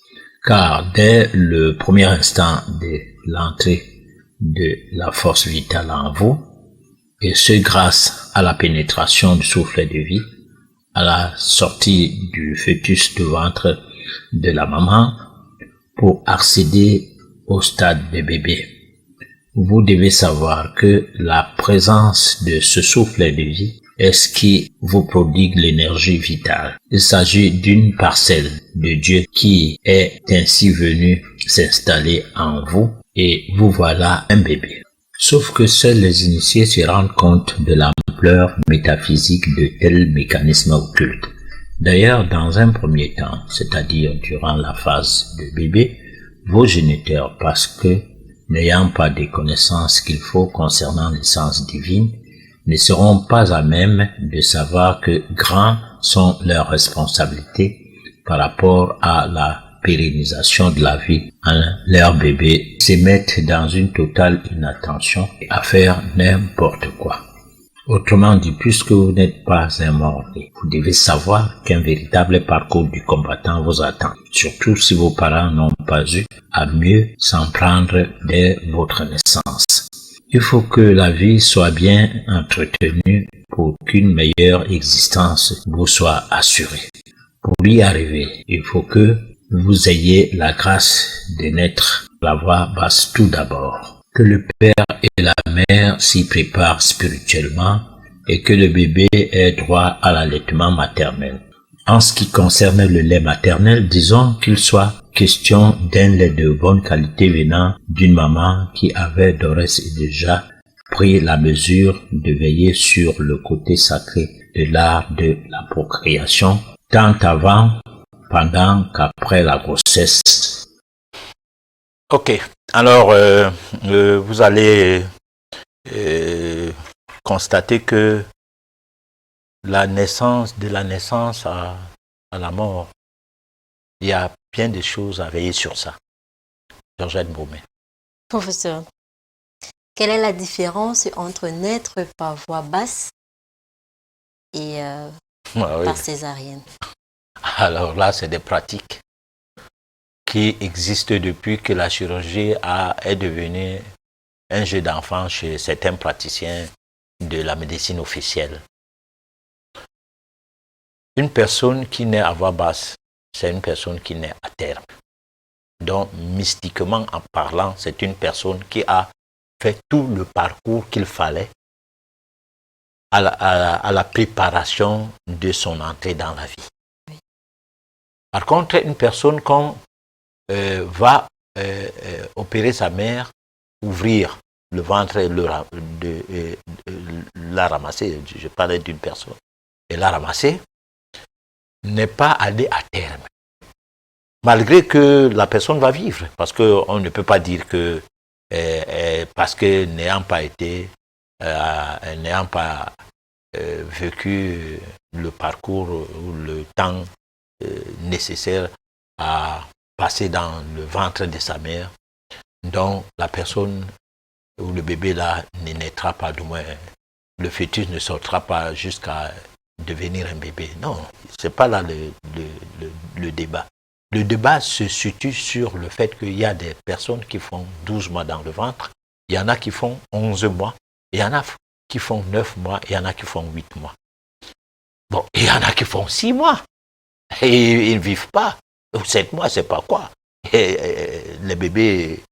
Car dès le premier instant de l'entrée de la force vitale en vous, et ce grâce à la pénétration du souffle de vie, à la sortie du fœtus du ventre de la maman pour accéder au stade de bébé. Vous devez savoir que la présence de ce souffle de vie est ce qui vous prodigue l'énergie vitale. Il s'agit d'une parcelle de Dieu qui est ainsi venue s'installer en vous et vous voilà un bébé. Sauf que seuls les initiés se rendent compte de l'ampleur métaphysique de tels mécanismes occultes. D'ailleurs, dans un premier temps, c'est-à-dire durant la phase de bébé, vos géniteurs, parce que n'ayant pas des connaissances qu'il faut concernant l'essence divine, ne seront pas à même de savoir que grands sont leurs responsabilités par rapport à la pérennisation de la vie en leur bébé, se mettent dans une totale inattention à faire n'importe quoi. Autrement dit, puisque vous n'êtes pas un mort-né, vous devez savoir qu'un véritable parcours du combattant vous attend, surtout si vos parents n'ont pas eu à mieux s'en prendre dès votre naissance. Il faut que la vie soit bien entretenue pour qu'une meilleure existence vous soit assurée. Pour y arriver, il faut que vous ayez la grâce de naître la voie basse tout d'abord, que le père et la mère s'y préparent spirituellement et que le bébé ait droit à l'allaitement maternel. En ce qui concerne le lait maternel, disons qu'il soit question d'un lait de bonne qualité venant d'une maman qui avait d'ores et déjà pris la mesure de veiller sur le côté sacré de l'art de la procréation, tant avant, pendant qu'après la grossesse. Ok, alors vous allez constater que de la naissance à la mort, il y a bien des choses à veiller sur ça. Georgette Baumet. Professeur, quelle est la différence entre naître par voie basse et par césarienne? Alors là, c'est des pratiques qui existent depuis que la chirurgie est devenue un jeu d'enfant chez certains praticiens de la médecine officielle. Une personne qui naît à voix basse, c'est une personne qui naît à terme. Donc, mystiquement en parlant, c'est une personne qui a fait tout le parcours qu'il fallait à la préparation de son entrée dans la vie. Par contre, une personne qu'on va opérer sa mère, ouvrir le ventre et la ramasser, je parlais d'une personne, et la ramasser, n'est pas allé à terme. Malgré que la personne va vivre, parce qu'on ne peut pas dire que parce que n'ayant pas vécu le parcours ou le temps nécessaire à passer dans le ventre de sa mère, dont la personne ou le bébé là ne naîtra pas, du moins le fœtus ne sortira pas jusqu'à devenir un bébé. Non, c'est pas là le débat. Le débat se situe sur le fait qu'il y a des personnes qui font 12 mois dans le ventre, il y en a qui font 11 mois, il y en a qui font 9 mois, il y en a qui font 8 mois. Bon, il y en a qui font 6 mois et ils ne vivent pas. 7 mois, c'est pas quoi. Les bébés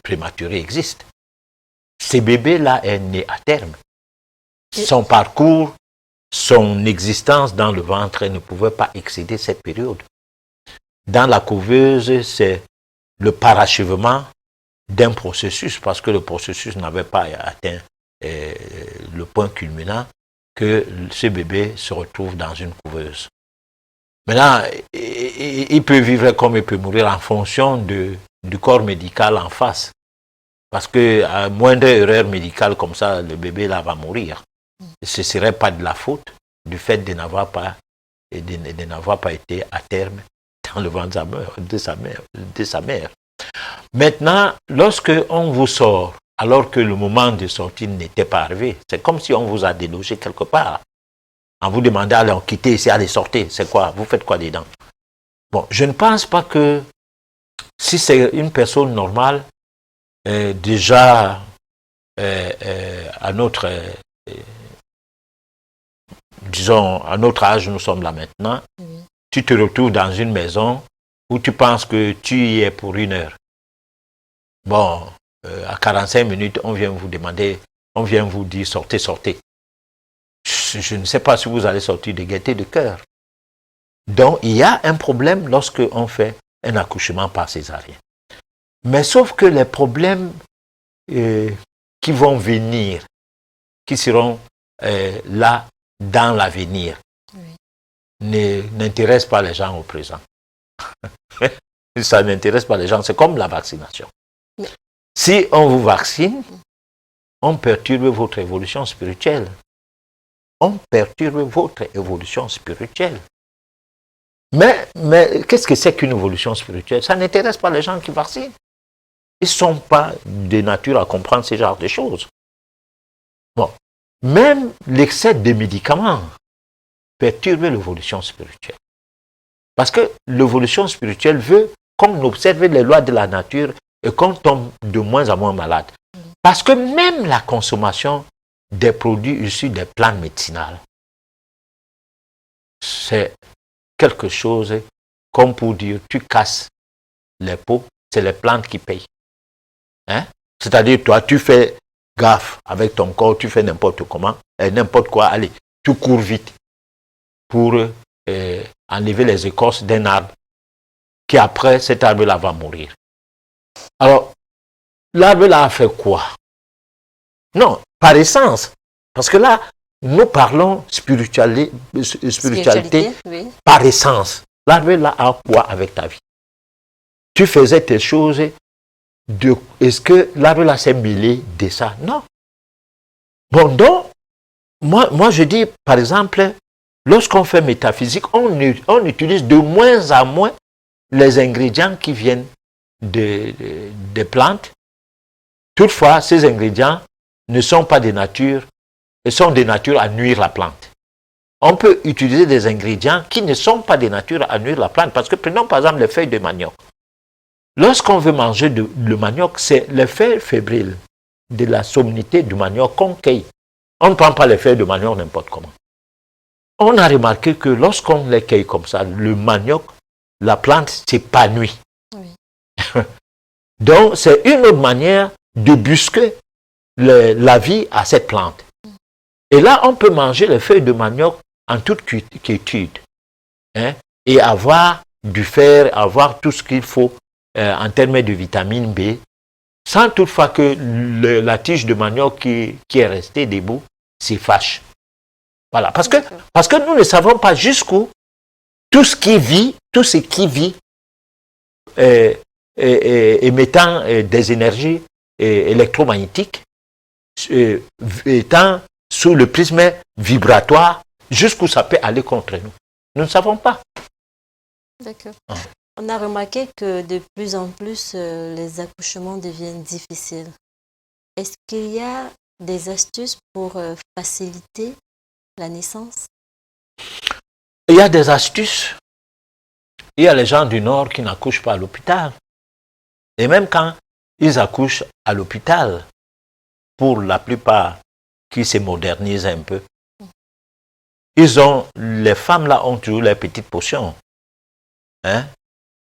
prématurés existent. Ces bébés-là est né à terme. Son parcours, son existence dans le ventre ne pouvait pas excéder cette période. Dans la couveuse, c'est le parachèvement d'un processus, parce que le processus n'avait pas atteint le point culminant, que ce bébé se retrouve dans une couveuse. Maintenant, il peut vivre comme il peut mourir en fonction du corps médical en face. Parce que à moindre erreur médicale comme ça, le bébé là va mourir. Ce ne serait pas de la faute du fait de n'avoir pas été à terme dans le ventre de sa mère. Maintenant, lorsque on vous sort, alors que le moment de sortie n'était pas arrivé, c'est comme si on vous a délogé quelque part. En vous demandant, allez, quittez ici, allez, sortez, c'est quoi? Vous faites quoi dedans? Bon, je ne pense pas que si c'est une personne normale, déjà à notre disons à notre âge, nous sommes là maintenant, tu te retrouves dans une maison où tu penses que tu y es pour 1 heure. Bon, à 45 minutes, on vient vous demander, on vient vous dire sortez, sortez. Je ne sais pas si vous allez sortir de gaieté de cœur. Donc, il y a un problème lorsque on fait un accouchement par césarienne. Mais sauf que les problèmes qui vont venir, qui seront là dans l'avenir, n'intéressent pas les gens au présent. Ça n'intéresse pas les gens, c'est comme la vaccination. Si on vous vaccine, on perturbe votre évolution spirituelle. On perturbe votre évolution spirituelle. Mais qu'est-ce que c'est qu'une évolution spirituelle? Ça n'intéresse pas les gens qui vaccinent. Ils ne sont pas de nature à comprendre ce genre de choses. Bon, même l'excès de médicaments perturbe l'évolution spirituelle. Parce que l'évolution spirituelle veut qu'on observe les lois de la nature et qu'on tombe de moins en moins malade. Parce que même la consommation des produits issus des plantes médicinales, c'est quelque chose comme pour dire tu casses les pots, c'est les plantes qui payent. Hein? C'est-à-dire toi tu fais gaffe avec ton corps, tu fais n'importe comment, n'importe quoi, allez, tu cours vite pour enlever les écorces d'un arbre qui après cet arbre-là va mourir. Alors, l'arbre-là a fait quoi? Non, par essence. Parce que là, nous parlons spiritualité oui. Par essence. L'arbre-là a quoi avec ta vie? Tu faisais tes choses. Est-ce que l'arbre-là s'est mêlé de ça? Non. Bon, donc, moi je dis, par exemple, lorsqu'on fait métaphysique, on utilise de moins en moins les ingrédients qui viennent des plantes. Toutefois, ces ingrédients ne sont pas de nature, ils sont de nature à nuire la plante. On peut utiliser des ingrédients qui ne sont pas de nature à nuire la plante. Parce que prenons par exemple les feuilles de manioc. Lorsqu'on veut manger le manioc, c'est les feuilles fébriles de la sommité du manioc qu'on cueille. On ne prend pas les feuilles de manioc n'importe comment. On a remarqué que lorsqu'on les cueille comme ça, le manioc, la plante s'épanouit. Oui. Donc, c'est une autre manière de busquer la vie à cette plante. Et là, on peut manger les feuilles de manioc en toute quiétude. Hein, et avoir du fer, avoir tout ce qu'il faut en termes de vitamine B, sans toutefois que la tige de manioc qui est restée debout s'effache. Voilà, parce que nous ne savons pas jusqu'où tout ce qui vit émettant des énergies électromagnétiques, étant sous le prisme vibratoire, jusqu'où ça peut aller contre nous. Nous ne savons pas. D'accord. On a remarqué que de plus en plus, les accouchements deviennent difficiles. Est-ce qu'il y a des astuces pour faciliter la naissance? Il y a des astuces. Il y a les gens du Nord qui n'accouchent pas à l'hôpital. Et même quand ils accouchent à l'hôpital, pour la plupart qui se modernisent un peu, les femmes là ont toujours les petites potions, hein,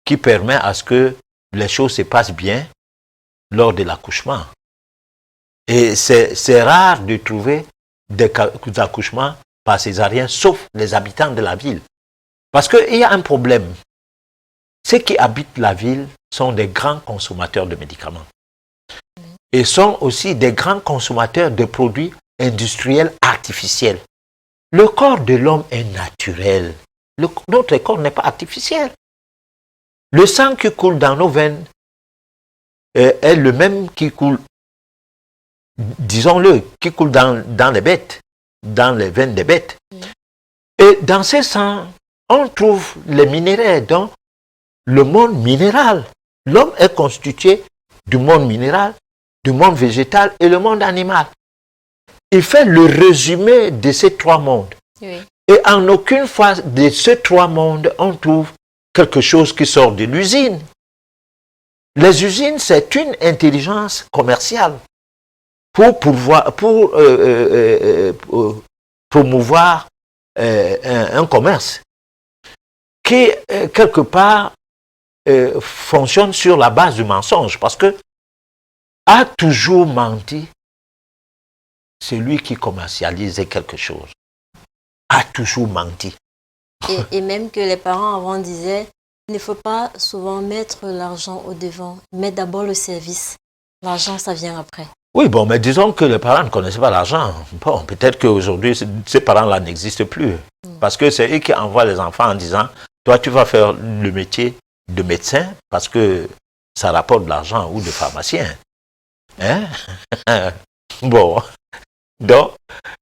qui permet à ce que les choses se passent bien lors de l'accouchement. Et c'est rare de trouver des accouchements par césarienne, sauf les habitants de la ville. Parce qu'il y a un problème. Ceux qui habitent la ville sont des grands consommateurs de médicaments. Et sont aussi des grands consommateurs de produits industriels artificiels. Le corps de l'homme est naturel. Notre corps n'est pas artificiel. Le sang qui coule dans nos veines est le même qui coule, disons-le, qui coule dans les bêtes, dans les veines des bêtes. Et dans ce sang, on trouve les minéraux, donc le monde minéral. L'homme est constitué du monde minéral, du monde végétal et le monde animal. Il fait le résumé de ces trois mondes. Oui. Et en aucune phase de ces trois mondes, on trouve quelque chose qui sort de l'usine. Les usines, c'est une intelligence commerciale pour promouvoir un commerce qui, quelque part, fonctionne sur la base du mensonge. Parce que a toujours menti celui qui commercialisait quelque chose. A toujours menti. Et même que les parents avant disaient, il ne faut pas souvent mettre l'argent au devant, mais d'abord le service. L'argent, ça vient après. Oui, bon, mais disons que les parents ne connaissaient pas l'argent. Bon, peut-être qu'aujourd'hui, ces parents-là n'existent plus. Parce que c'est eux qui envoient les enfants en disant, toi, tu vas faire le métier de médecin parce que ça rapporte de l'argent, ou de pharmacien. Hein? Bon, donc,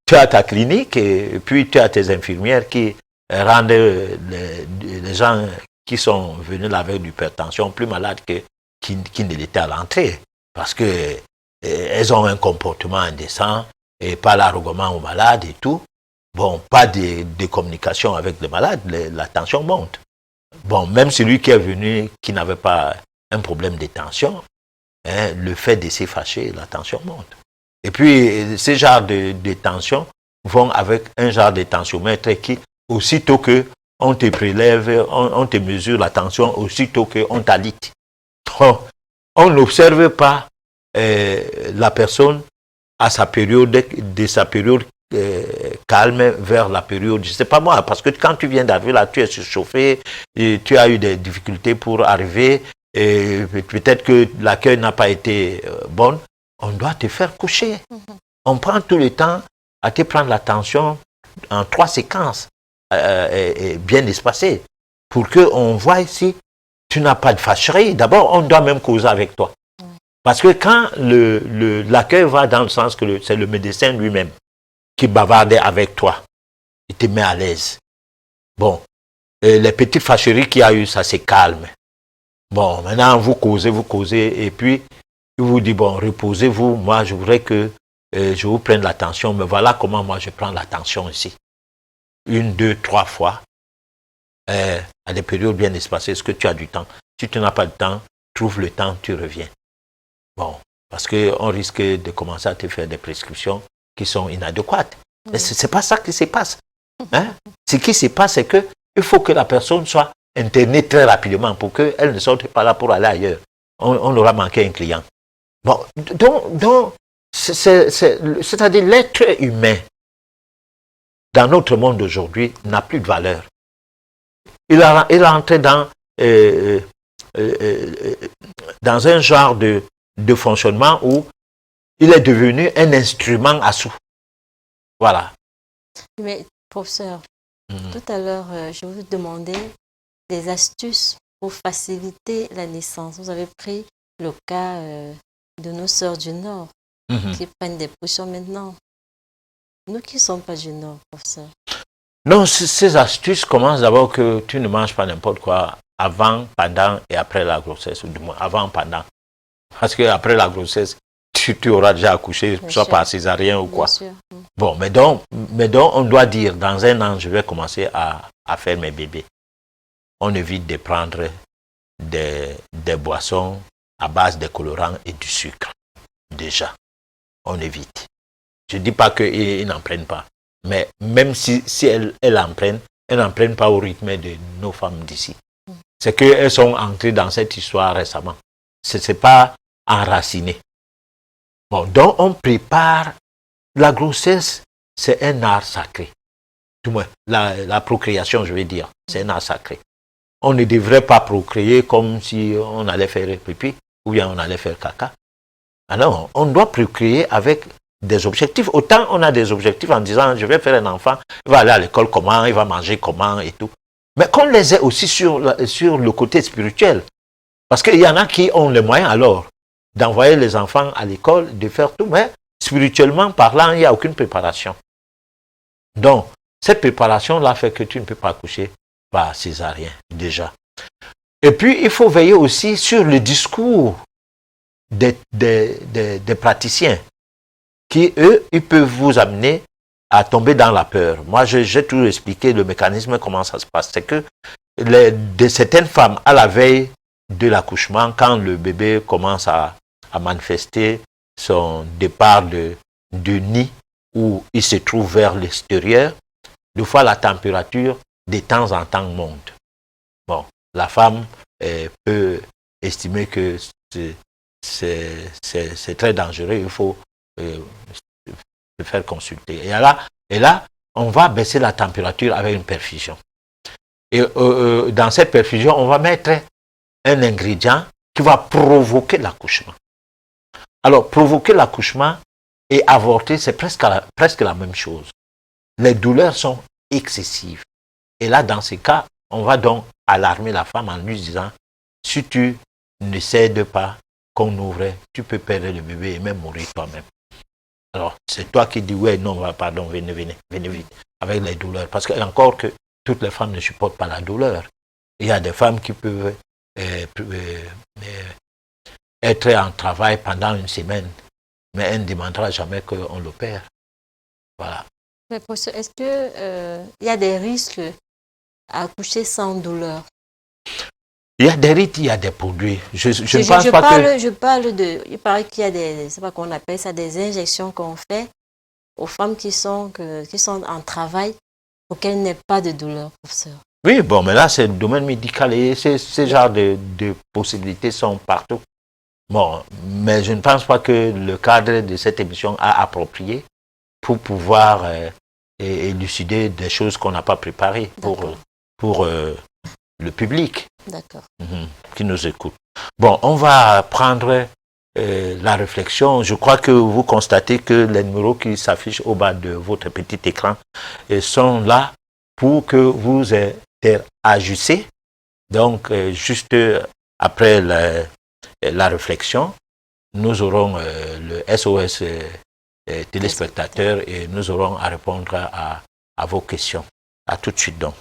tu as ta clinique et puis tu as tes infirmières qui rendent les gens qui sont venus là avec l'hypertension plus malades qui ne l'étaient à l'entrée. Parce que elles ont un comportement indécent et pas l'argument aux malades et tout. Bon, pas de communication avec les malades, la tension monte. Bon, même celui qui est venu, qui n'avait pas un problème de tension, hein, le fait de se fâcher, la tension monte. Et puis, ces genres de tensions vont avec un genre de tensiomètre qui, aussitôt que on te prélève, on te mesure la tension, aussitôt qu'on t'alite. On n'observe pas la personne à sa période, de sa période calme vers la période, je ne sais pas moi, parce que quand tu viens d'arriver là, tu es surchauffé, et tu as eu des difficultés pour arriver, et peut-être que l'accueil n'a pas été bon, on doit te faire coucher. On prend tout le temps à te prendre la tension en 3 séquences bien espacées pour qu'on voit si tu n'as pas de fâcherie. D'abord, on doit même causer avec toi. Parce que quand l'accueil va dans le sens que c'est le médecin lui-même qui bavardait avec toi, il te met à l'aise. Bon, les petites fâcheries qu'il y a eu, ça c'est calme. Bon, maintenant vous causez, et puis il vous dit, bon, reposez-vous, moi je voudrais que je vous prenne l'attention, mais voilà comment moi je prends l'attention ici. 1, 2, 3 fois, à des périodes bien espacées, est-ce que tu as du temps? Si tu n'as pas de temps, trouve le temps, tu reviens. Bon, parce qu'on risque de commencer à te faire des prescriptions qui sont inadéquates. Mais ce n'est pas ça qui se passe. Hein? Ce qui se passe, c'est qu'il faut que la personne soit internée très rapidement pour qu'elle ne sorte pas là pour aller ailleurs. On aura manqué un client. Bon, donc c'est-à-dire l'être humain dans notre monde d'aujourd'hui n'a plus de valeur. Il est entré dans un genre de fonctionnement où il est devenu un instrument à sous. Voilà. Mais, professeur, tout à l'heure, je vous demandais des astuces pour faciliter la naissance. Vous avez pris le cas de nos sœurs du Nord qui prennent des potions maintenant. Nous qui ne sommes pas du Nord, professeur. Non, ces astuces commencent d'abord que tu ne manges pas n'importe quoi avant, pendant et après la grossesse, ou du moins avant, pendant. Parce qu'après la grossesse, tu auras déjà accouché, soit par césarien ou quoi. Bon, mais donc, on doit dire, dans un an, je vais commencer à faire mes bébés. On évite de prendre des boissons à base de colorants et du sucre. Déjà, on évite. Je ne dis pas qu'ils n'en prennent pas. Mais même si elles en prennent, elles n'en prennent pas au rythme de nos femmes d'ici. C'est qu'elles sont entrées dans cette histoire récemment. Ce n'est pas enraciné. Bon, donc on prépare. La grossesse, c'est un art sacré. Du moins, la procréation, je vais dire, c'est un art sacré. On ne devrait pas procréer comme si on allait faire pipi ou bien on allait faire caca. Alors, on doit procréer avec des objectifs. Autant on a des objectifs en disant, je vais faire un enfant, il va aller à l'école comment, il va manger comment et tout. Mais qu'on les ait aussi sur le côté spirituel. Parce qu'il y en a qui ont les moyens alors d'envoyer les enfants à l'école, de faire tout, mais spirituellement parlant, il n'y a aucune préparation. Donc, cette préparation-là fait que tu ne peux pas accoucher par césarien, déjà. Et puis, il faut veiller aussi sur le discours des praticiens qui, eux, ils peuvent vous amener à tomber dans la peur. Moi, j'ai toujours expliqué le mécanisme, comment ça se passe. C'est que certaines femmes, à la veille de l'accouchement, quand le bébé commence à manifester son départ du nid où il se trouve vers l'extérieur, des fois la température de temps en temps monte. Bon, la femme peut estimer que c'est très dangereux, il faut se faire consulter. Et là, on va baisser la température avec une perfusion. Et dans cette perfusion, on va mettre un ingrédient qui va provoquer l'accouchement. Alors, provoquer l'accouchement et avorter, c'est presque la même chose. Les douleurs sont excessives. Et là, dans ces cas, on va donc alarmer la femme en lui disant, si tu ne cèdes pas qu'on ouvre, tu peux perdre le bébé et même mourir toi-même. Alors, c'est toi qui dis, ouais, non, pardon, venez vite, avec les douleurs. Parce que encore que toutes les femmes ne supportent pas la douleur. Il y a des femmes qui peuvent être en travail pendant une semaine, mais elle ne demandera jamais qu'on l'opère. Voilà. Mais professeur, est-ce qu'il y a des risques à accoucher sans douleur? Il y a des rites, il y a des produits. Il paraît qu'il y a des, c'est pas qu'on appelle ça, des injections qu'on fait aux femmes qui sont en travail pour qu'elles n'aient pas de douleur, professeur. Oui, bon, mais là, c'est le domaine médical et ces genres de possibilités sont partout. Bon, mais je ne pense pas que le cadre de cette émission a approprié pour pouvoir élucider des choses qu'on n'a pas préparées pour le public qui nous écoute. Bon, on va prendre la réflexion. Je crois que vous constatez que les numéros qui s'affichent au bas de votre petit écran sont là pour que vous agissez. Donc, juste après la réflexion, nous aurons le SOS téléspectateurs et nous aurons à répondre à vos questions. À tout de suite donc.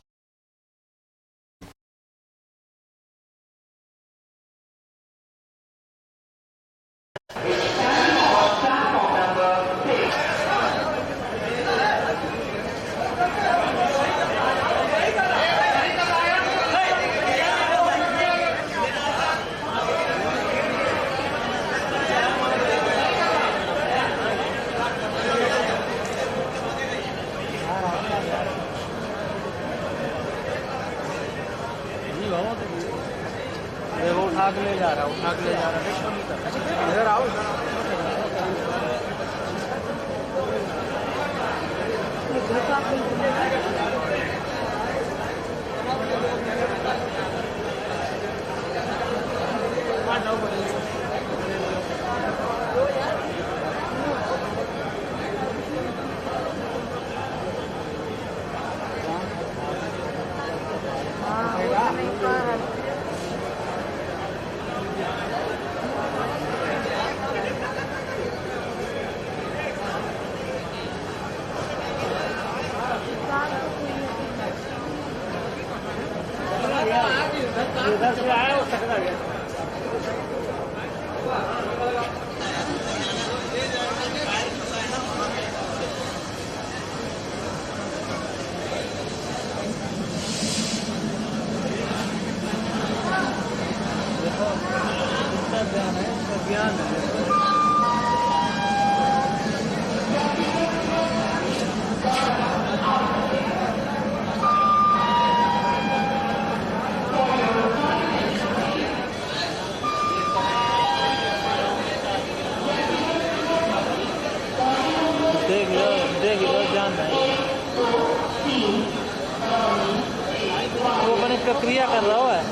प्रक्रिया कर रहा है।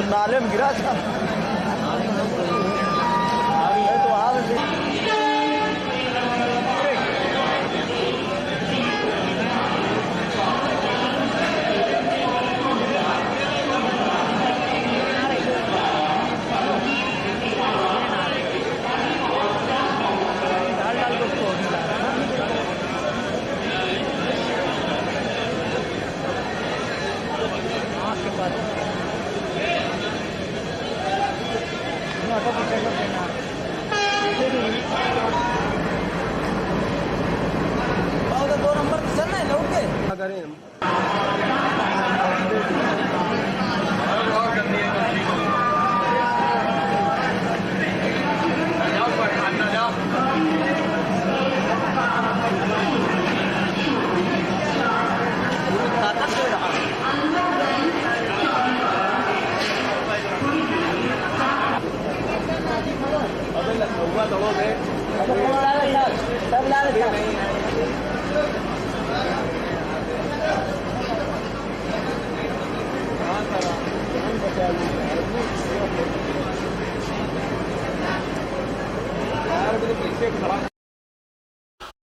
नाले में गिरा था तो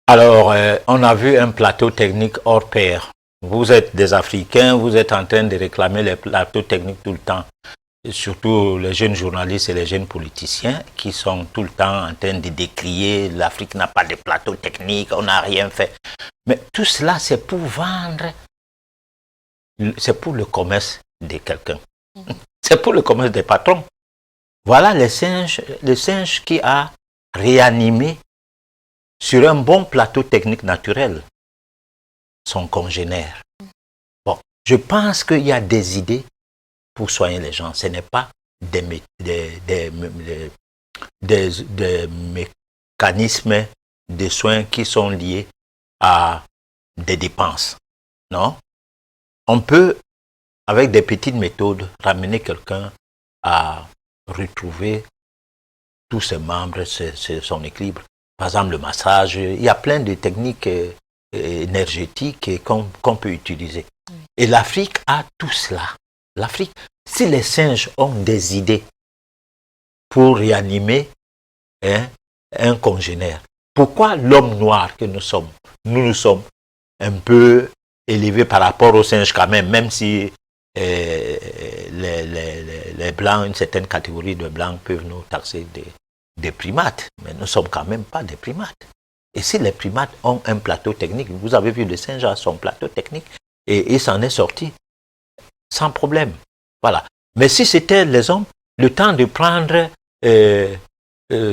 Alors, on a vu un plateau technique hors pair. Vous êtes des Africains, vous êtes en train de réclamer les plateaux techniques tout le temps. Et surtout les jeunes journalistes et les jeunes politiciens qui sont tout le temps en train de décrier l'Afrique n'a pas de plateau technique, on n'a rien fait. Mais tout cela, c'est pour vendre, c'est pour le commerce de quelqu'un. C'est pour le commerce des patrons. Voilà le singe qui a réanimé sur un bon plateau technique naturel son congénère. Bon, je pense qu'il y a des idées pour soigner les gens. Ce n'est pas des mécanismes de soins qui sont liés à des dépenses. Non? On peut, avec des petites méthodes, ramener quelqu'un à retrouver tous ses membres, son équilibre. Par exemple, le massage, il y a plein de techniques énergétiques qu'on peut utiliser. Et l'Afrique a tout cela. L'Afrique, si les singes ont des idées pour réanimer un congénère, pourquoi l'homme noir que nous sommes, nous sommes un peu élevés par rapport aux singes quand même si les blancs, une certaine catégorie de blancs peuvent nous taxer des primates, mais nous ne sommes quand même pas des primates. Et si les primates ont un plateau technique, vous avez vu le singe a son plateau technique et il s'en est sorti sans problème. Voilà. Mais si c'était les hommes, le temps de prendre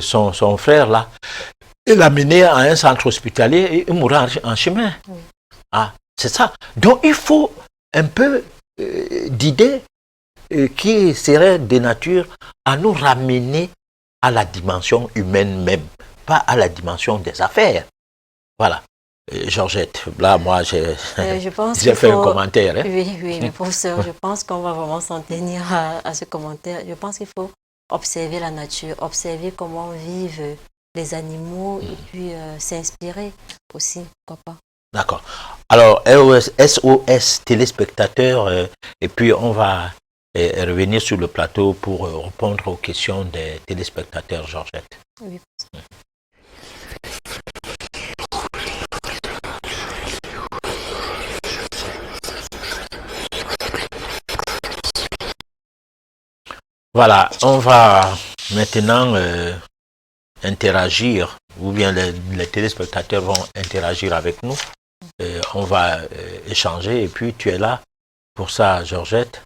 son frère là et l'amener à un centre hospitalier, il mourra en chemin. Ah, c'est ça. Donc il faut un peu d'idées qui seraient de nature à nous ramener à la dimension humaine même, pas à la dimension des affaires. Voilà. Georgette, là, moi, j'ai Je pense j'ai qu'il fait un faut... commentaire. Hein. Oui, oui, mais professeur, je pense qu'on va vraiment s'en tenir à ce commentaire. Je pense qu'il faut observer la nature, observer comment vivent les animaux et puis s'inspirer aussi, pourquoi pas. D'accord. Alors, SOS téléspectateurs, et puis on va revenir sur le plateau pour répondre aux questions des téléspectateurs, Georgette. Oui. Voilà, on va maintenant interagir, ou bien les téléspectateurs vont interagir avec nous. On va échanger, et puis tu es là pour ça, Georgette.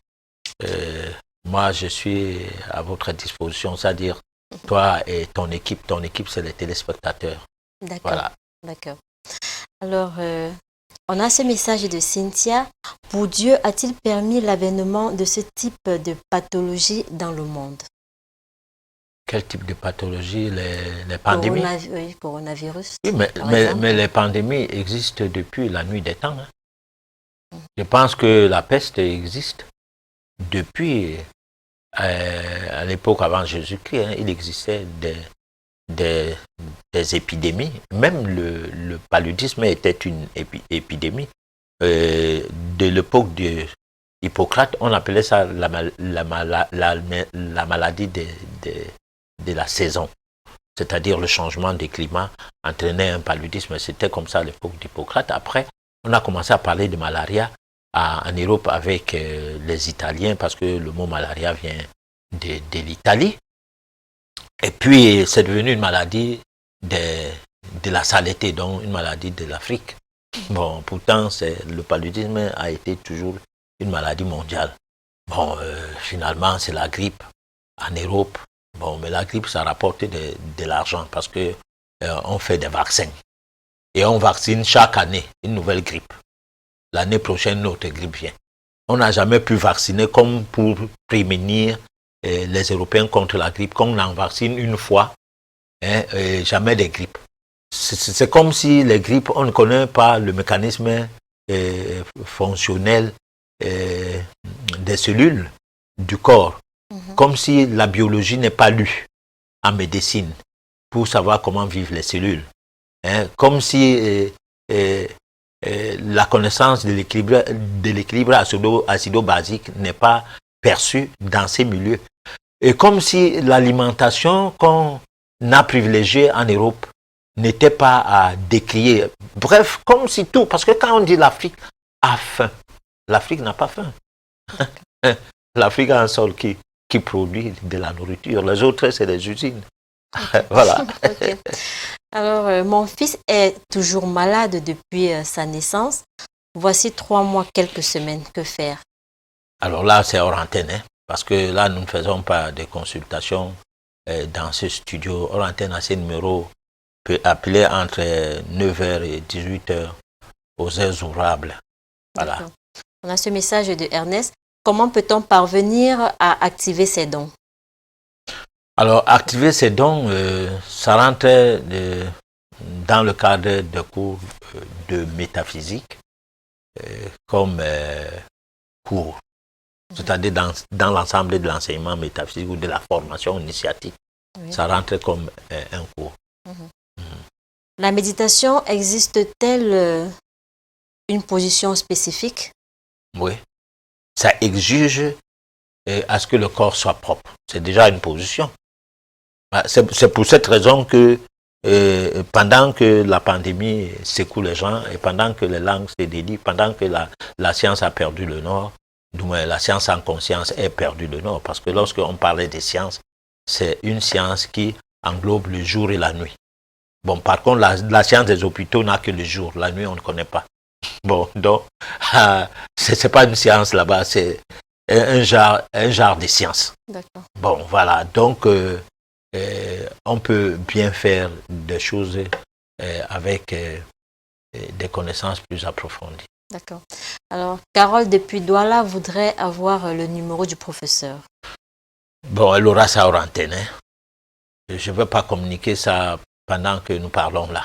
Moi, je suis à votre disposition, c'est-à-dire toi et ton équipe, c'est les téléspectateurs. D'accord. Voilà. D'accord. Alors, on a ce message de Cynthia. Pour Dieu, a-t-il permis l'avènement de ce type de pathologie dans le monde? Quel type de pathologie? Les pandémies? Oui, coronavirus. Oui, mais les pandémies existent depuis la nuit des temps. Hein. Je pense que la peste existe depuis, à l'époque avant Jésus-Christ, hein, il existait des épidémies. Même le paludisme était une épidémie. De l'époque d'Hippocrate, on appelait ça la maladie de la saison. C'est-à-dire le changement des climats entraînait un paludisme. C'était comme ça à l'époque d'Hippocrate. Après, on a commencé à parler de malaria en Europe avec les Italiens, parce que le mot malaria vient de l'Italie. Et puis, c'est devenu une maladie de la saleté, donc une maladie de l'Afrique. Bon, pourtant, le paludisme a été toujours une maladie mondiale. Bon, finalement, c'est la grippe en Europe. Bon, mais la grippe, ça rapporte de l'argent parce que on fait des vaccins. Et on vaccine chaque année une nouvelle grippe. L'année prochaine, notre grippe vient. On n'a jamais pu vacciner comme pour prémunir les Européens contre la grippe. Quand on en vaccine une fois, hein, jamais de grippe. C'est comme si les grippes, on ne connaît pas le mécanisme fonctionnel des cellules du corps. Comme si la biologie n'est pas lue en médecine pour savoir comment vivent les cellules. Hein? Comme si la connaissance de l'équilibre acido-basique n'est pas perçue dans ces milieux. Et comme si l'alimentation qu'on a privilégiée en Europe n'était pas à décrier. Bref, comme si tout, parce que quand on dit l'Afrique a faim, l'Afrique n'a pas faim. L'Afrique a un sol qui produit de la nourriture. Les autres, c'est des usines. Voilà. Okay. Alors, mon fils est toujours malade depuis sa naissance. Voici 3 mois, quelques semaines. Que faire? Alors là, c'est hors antenne, hein, parce que là, nous ne faisons pas de consultations dans ce studio. Hors antenne, à ces numéros, peut appeler entre 9h et 18h aux heures ouvrables. Voilà. On a ce message de Ernest. Comment peut-on parvenir à activer ces dons? Alors, activer ces dons, ça rentre dans le cadre de cours de métaphysique comme cours, c'est-à-dire dans l'ensemble de l'enseignement métaphysique ou de la formation initiatique. Oui. Ça rentre comme un cours. La méditation, existe-t-elle une position spécifique? Oui. Ça exige à ce que le corps soit propre. C'est déjà une position. C'est pour cette raison que pendant que la pandémie secoue les gens et pendant que les langues se délient, pendant que la science a perdu le nord, la science en conscience est perdue le nord. Parce que lorsqu'on parlait des sciences, c'est une science qui englobe le jour et la nuit. Bon, par contre, la science des hôpitaux n'a que le jour. La nuit, on ne connaît pas. Bon, donc, c'est pas une science là-bas, c'est un genre de science. D'accord. Bon, voilà. Donc, on peut bien faire des choses avec des connaissances plus approfondies. D'accord. Alors, Carole depuis Douala voudrait avoir le numéro du professeur. Bon, elle aura ça hors antenne. Hein. Je ne veux pas communiquer ça pendant que nous parlons là.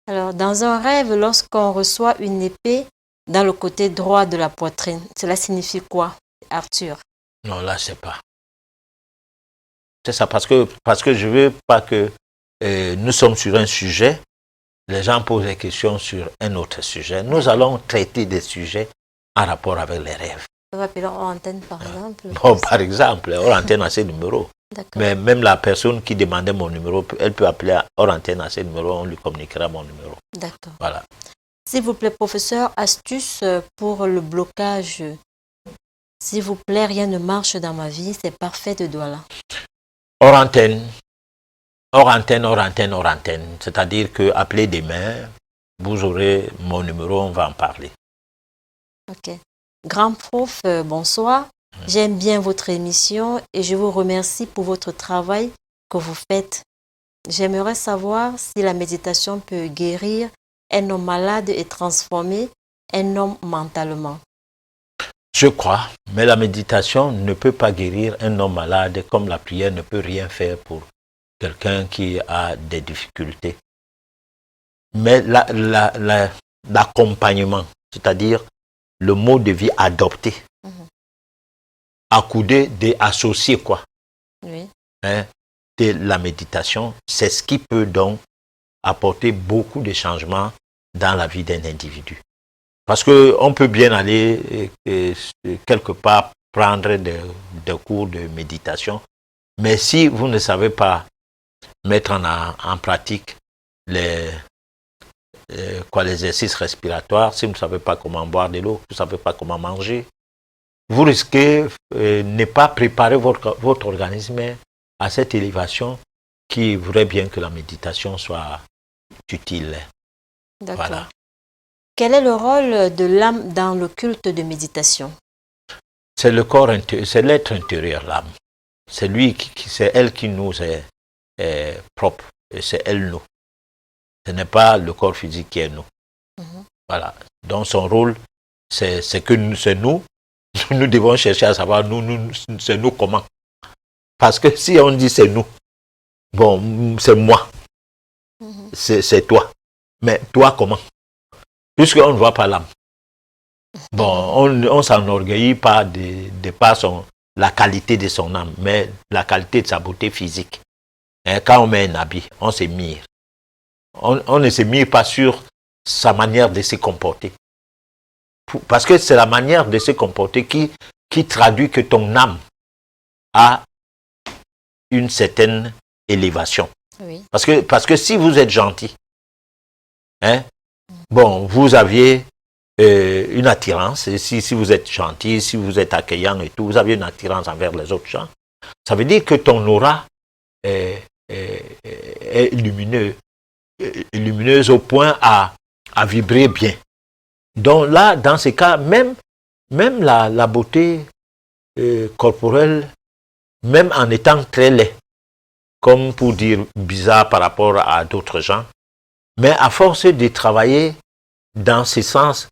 Alors, dans un rêve, lorsqu'on reçoit une épée dans le côté droit de la poitrine, cela signifie quoi, Arthur? Non, là, c'est pas. C'est ça, parce que je veux pas que nous sommes sur un sujet, les gens posent des questions sur un autre sujet. Nous allons traiter des sujets en rapport avec les rêves. On va appeler en antenne, par exemple. Bon, par exemple, hors antenne à ces numéros. D'accord. Mais même la personne qui demandait mon numéro, elle peut appeler hors antenne à ces numéros, on lui communiquera mon numéro. D'accord. Voilà. S'il vous plaît, professeur, astuce pour le blocage. S'il vous plaît, rien ne marche dans ma vie, c'est parfait de Douala. Hors antenne, hors antenne, hors antenne, hors antenne. C'est-à-dire que appelez demain, vous aurez mon numéro, on va en parler. Ok. Grand prof, bonsoir. J'aime bien votre émission et je vous remercie pour votre travail que vous faites. J'aimerais savoir si la méditation peut guérir un homme malade et transformer un homme mentalement. Je crois, mais la méditation ne peut pas guérir un homme malade comme la prière ne peut rien faire pour quelqu'un qui a des difficultés. Mais l'accompagnement, c'est-à-dire le mode de vie adopté, accoudé, associé quoi, Oui. hein, de la méditation, c'est ce qui peut donc apporter beaucoup de changements dans la vie d'un individu. Parce qu'on peut bien aller quelque part prendre des cours de méditation, mais si vous ne savez pas mettre en pratique les exercices respiratoires, si vous ne savez pas comment boire de l'eau, vous ne savez pas comment manger, vous risquez de ne pas préparer votre organisme à cette élévation qui voudrait bien que la méditation soit utile. D'accord. Voilà. Quel est le rôle de l'âme dans le culte de méditation? C'est le corps, c'est l'être intérieur, l'âme. C'est lui, c'est elle qui nous est propre, et c'est elle nous. Ce n'est pas le corps physique qui est nous. Voilà. Donc son rôle, c'est nous. Nous devons chercher à savoir c'est nous comment. Parce que si on dit c'est nous, bon, c'est moi, c'est toi. Mais toi comment? Puisqu'on ne voit pas l'âme. Bon, on ne s'enorgueillit pas de par la qualité de son âme, mais la qualité de sa beauté physique. Et quand on met un habit, on se mire. On ne se mire pas sur sa manière de se comporter. Parce que c'est la manière de se comporter qui traduit que ton âme a une certaine élévation. Oui. Parce que si vous êtes gentil, hein, bon, vous aviez une attirance, et si vous êtes gentil, si vous êtes accueillant et tout, vous avez une attirance envers les autres gens, ça veut dire que ton aura est lumineuse au point à vibrer bien. Donc là, dans ces cas, même la beauté corporelle, même en étant très laid, comme pour dire bizarre par rapport à d'autres gens, mais à force de travailler dans ce sens,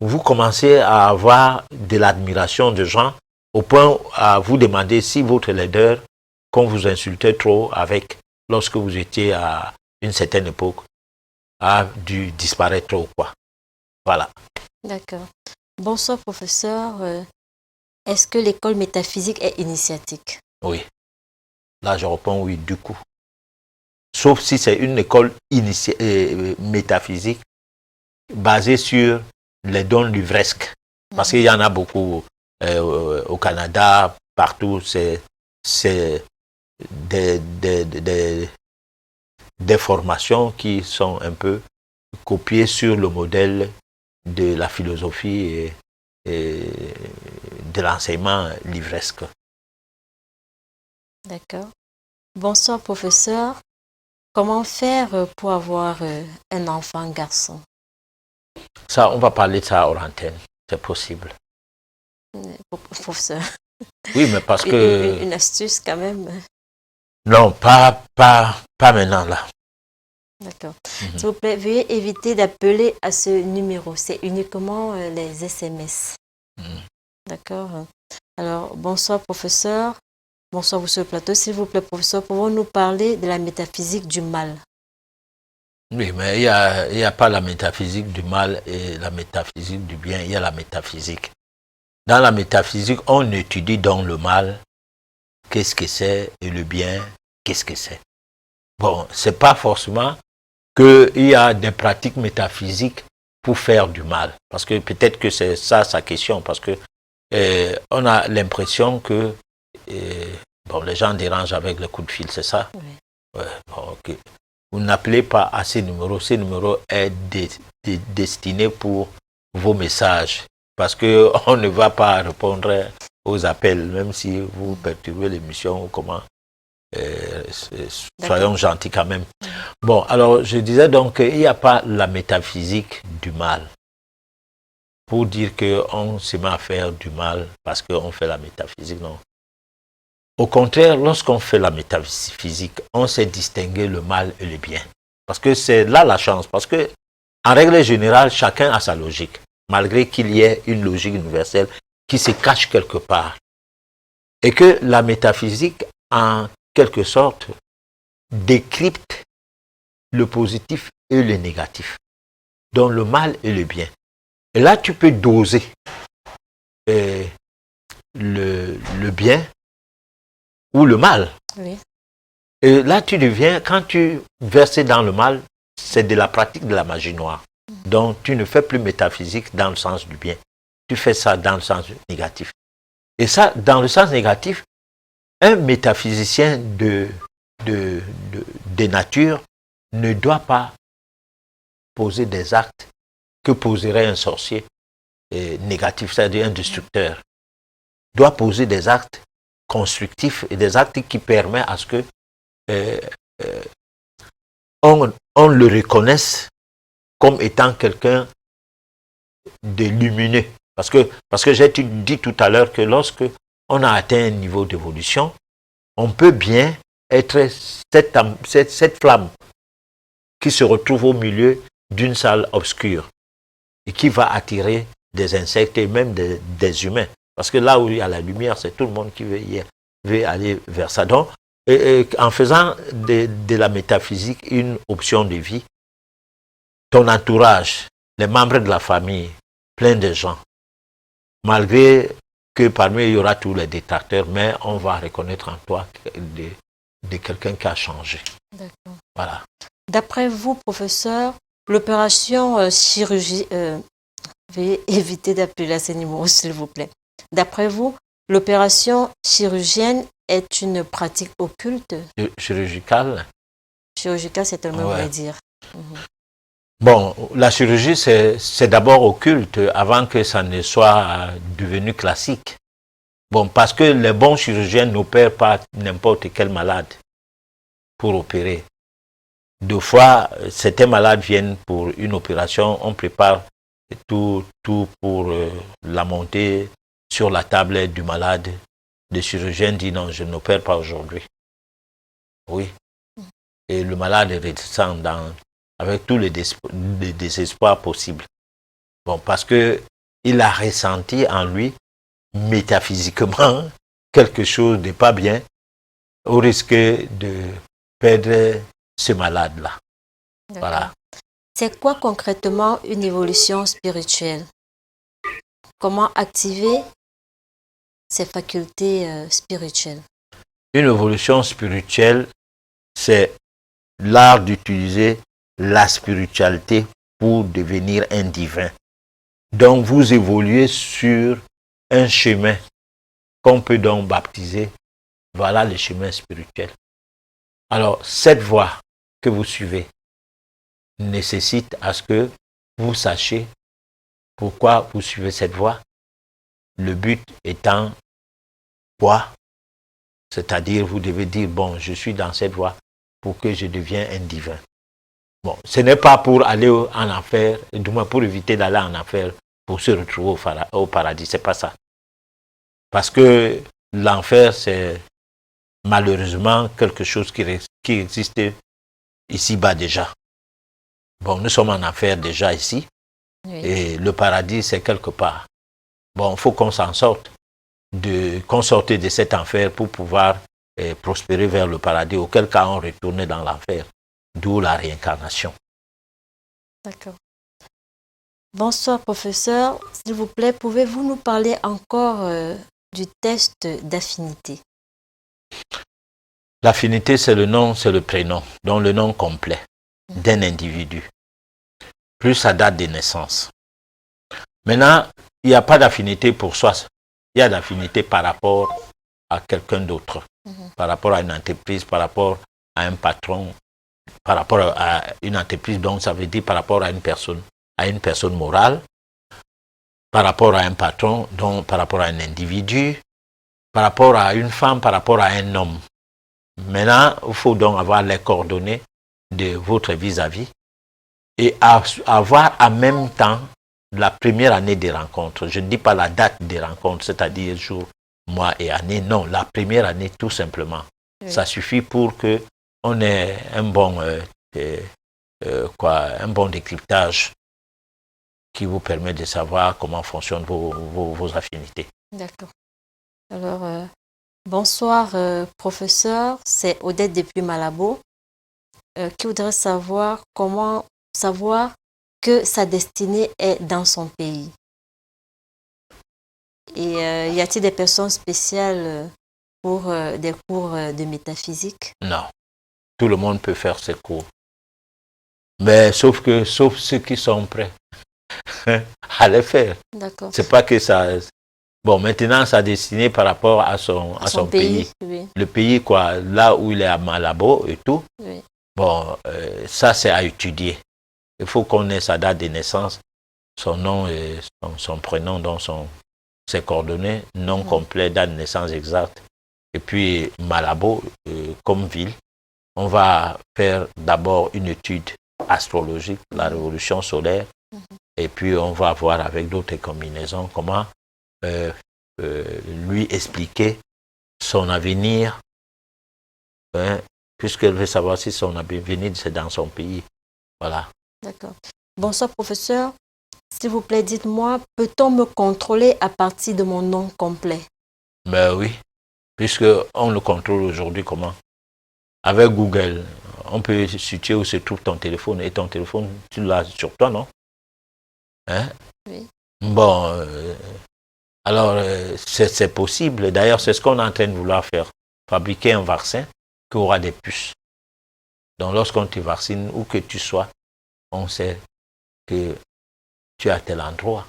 vous commencez à avoir de l'admiration de gens au point à vous demander si votre laideur, qu'on vous insultait trop avec lorsque vous étiez à une certaine époque, a dû disparaître ou quoi. Voilà. D'accord. Bonsoir, professeur. Est-ce que l'école métaphysique est initiatique? Oui. Là, je réponds oui, du coup. Sauf si c'est une école métaphysique basée sur les dons livresques. Parce qu'il y en a beaucoup au Canada, partout. C'est des formations qui sont un peu copiées sur le modèle de la philosophie et de l'enseignement livresque. D'accord. Bonsoir, professeur. Comment faire pour avoir un enfant garçon? Ça, on va parler de ça hors antenne. C'est possible. Professeur. Oui, mais parce que... Une astuce quand même. Non, pas maintenant là. D'accord. S'il vous plaît, veuillez éviter d'appeler à ce numéro. C'est uniquement les SMS. D'accord. Alors, bonsoir, professeur. Bonsoir, vous sur le plateau. S'il vous plaît, professeur, pouvons-nous parler de la métaphysique du mal? Oui, mais il y a pas la métaphysique du mal et la métaphysique du bien, il y a la métaphysique. Dans la métaphysique, on étudie donc le mal, qu'est-ce que c'est, et le bien, qu'est-ce que c'est. Bon, c'est pas forcément qu'il y a des pratiques métaphysiques pour faire du mal. Parce que peut-être que c'est ça sa question, parce que on a l'impression que bon, les gens dérangent avec le coup de fil, c'est ça? Oui. Ouais, bon, ok. Vous n'appelez pas à ces numéros est destiné pour vos messages, parce que on ne va pas répondre aux appels, même si vous perturbez l'émission ou comment. Soyons gentils quand même. Bon, alors je disais donc qu'il n'y a pas la métaphysique du mal pour dire qu'on se met à faire du mal parce qu'on fait la métaphysique, non. Au contraire, lorsqu'on fait la métaphysique, on sait distinguer le mal et le bien. Parce que c'est là la chance. Parce que, en règle générale, chacun a sa logique. Malgré qu'il y ait une logique universelle qui se cache quelque part. Et que la métaphysique, en quelque sorte, décrypte le positif et le négatif. Donc le mal et le bien. Et là, tu peux doser le bien ou le mal. Oui. Et là, tu deviens, quand tu verses dans le mal, c'est de la pratique de la magie noire. Donc, tu ne fais plus métaphysique dans le sens du bien. Tu fais ça dans le sens négatif. Et ça, dans le sens négatif, un métaphysicien de nature ne doit pas poser des actes que poserait un sorcier négatif, c'est-à-dire un destructeur. Doit poser des actes constructifs et des actes qui permettent à ce que on le reconnaisse comme étant quelqu'un de lumineux. Parce que j'ai dit tout à l'heure que lorsque on a atteint un niveau d'évolution, on peut bien être cette flamme qui se retrouve au milieu d'une salle obscure et qui va attirer des insectes et même des humains. Parce que là où il y a la lumière, c'est tout le monde qui veut aller vers ça. Donc, en faisant de la métaphysique une option de vie, ton entourage, les membres de la famille, plein de gens, malgré que parmi eux, il y aura tous les détracteurs, mais on va reconnaître en toi de quelqu'un qui a changé. D'accord. Voilà. D'après vous, professeur, l'opération chirurgie... veuillez éviter d'appeler là ces numéros, s'il vous plaît. D'après vous, l'opération chirurgienne est une pratique occulte? Chirurgicale? Chirurgicale, c'est tellement Ouais. vrai dire. Bon, la chirurgie, c'est d'abord occulte avant que ça ne soit devenu classique. Bon, parce que les bons chirurgiens n'opèrent pas n'importe quel malade pour opérer. Deux fois, certains malades viennent pour une opération, on prépare tout pour la montée sur la table du malade. Le chirurgien dit non, je n'opère pas aujourd'hui. Oui. Et le malade redescend avec tous les désespoirs possibles. Bon, parce que il a ressenti en lui, métaphysiquement, quelque chose de pas bien, au risque de perdre ce malade-là. Voilà. C'est quoi concrètement une évolution spirituelle? Comment activer ses facultés spirituelles? Une évolution spirituelle, c'est l'art d'utiliser la spiritualité pour devenir un divin. Donc vous évoluez sur un chemin qu'on peut donc baptiser, voilà le chemin spirituel. Alors cette voie que vous suivez nécessite à ce que vous sachiez pourquoi vous suivez cette voie. Le but étant quoi? C'est-à-dire vous devez dire, bon, je suis dans cette voie pour que je devienne un divin. Bon, ce n'est pas pour aller en enfer, du moins pour éviter d'aller en enfer, pour se retrouver au paradis, c'est pas ça. Parce que l'enfer, c'est malheureusement quelque chose qui existe ici-bas déjà. Bon, nous sommes en enfer déjà ici, Oui. et le paradis, c'est quelque part. Bon, il faut qu'on s'en sorte, qu'on sorte de cet enfer pour pouvoir prospérer vers le paradis, auquel cas on retourne dans l'enfer, d'où la réincarnation. D'accord. Bonsoir, professeur. S'il vous plaît, pouvez-vous nous parler encore du test d'affinité? L'affinité, c'est le nom, c'est le prénom, donc le nom complet d'un individu, plus sa date de naissance. Maintenant, il n'y a pas d'affinité pour soi, il y a d'affinité par rapport à quelqu'un d'autre, par rapport à une entreprise, par rapport à un patron, par rapport à une entreprise, donc ça veut dire par rapport à une personne morale, par rapport à un patron, donc par rapport à un individu, par rapport à une femme, par rapport à un homme. Maintenant, il faut donc avoir les coordonnées de votre vis-à-vis et avoir en même temps la première année des rencontres. Je ne dis pas la date des rencontres, c'est-à-dire jour, mois et année. Non, la première année tout simplement. Oui. Ça suffit pour que on ait un bon décryptage qui vous permet de savoir comment fonctionnent vos affinités. D'accord. Alors, bonsoir, professeur. C'est Odette depuis Malabo qui voudrait savoir comment savoir que sa destinée est dans son pays. Et y a-t-il des personnes spéciales pour des cours de métaphysique? Non. Tout le monde peut faire ces cours. Mais sauf ceux qui sont prêts à les faire. D'accord. C'est pas que ça... Bon, maintenant, sa destinée par rapport à son pays. Oui. Le pays, quoi, là où il est à Malabo et tout. Oui. Bon, ça, c'est à étudier. Il faut qu'on ait sa date de naissance, son nom et son prénom, donc ses coordonnées, nom complet, date de naissance exacte. Et puis, Malabo, comme ville, on va faire d'abord une étude astrologique, la révolution solaire, et puis on va voir avec d'autres combinaisons comment lui expliquer son avenir, hein, puisqu'elle veut savoir si son avenir c'est dans son pays. Voilà. D'accord. Bonsoir, professeur. S'il vous plaît, dites-moi, peut-on me contrôler à partir de mon nom complet? Ben oui, puisqu'on le contrôle aujourd'hui comment? Avec Google, on peut situer où se trouve ton téléphone, et ton téléphone, tu l'as sur toi, non? Hein? Oui. Bon, alors c'est possible. D'ailleurs, c'est ce qu'on est en train de vouloir faire. Fabriquer un vaccin qui aura des puces. Donc, lorsqu'on te vaccine, où que tu sois, on sait que tu es à tel endroit.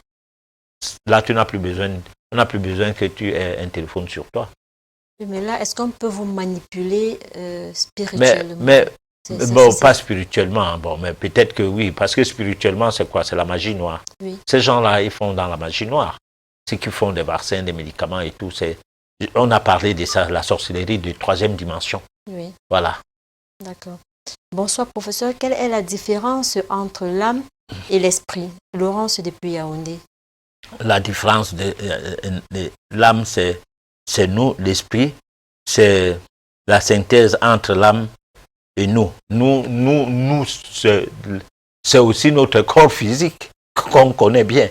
Là, on n'a plus besoin que tu aies un téléphone sur toi. Mais là, est-ce qu'on peut vous manipuler spirituellement? Mais bon, pas spirituellement, hein, bon, mais peut-être que oui, parce que spirituellement, c'est quoi? C'est la magie noire. Oui. Ces gens-là, ils font dans la magie noire. Ceux qui font des vaccins, des médicaments et tout, on a parlé de ça, la sorcellerie de 3e dimension. Oui. Voilà. D'accord. Bonsoir, professeur. Quelle est la différence entre l'âme et l'esprit? Laurence depuis Yaoundé. La différence de l'âme, c'est nous, l'esprit, c'est la synthèse entre l'âme et nous. Nous c'est aussi notre corps physique qu'on connaît bien.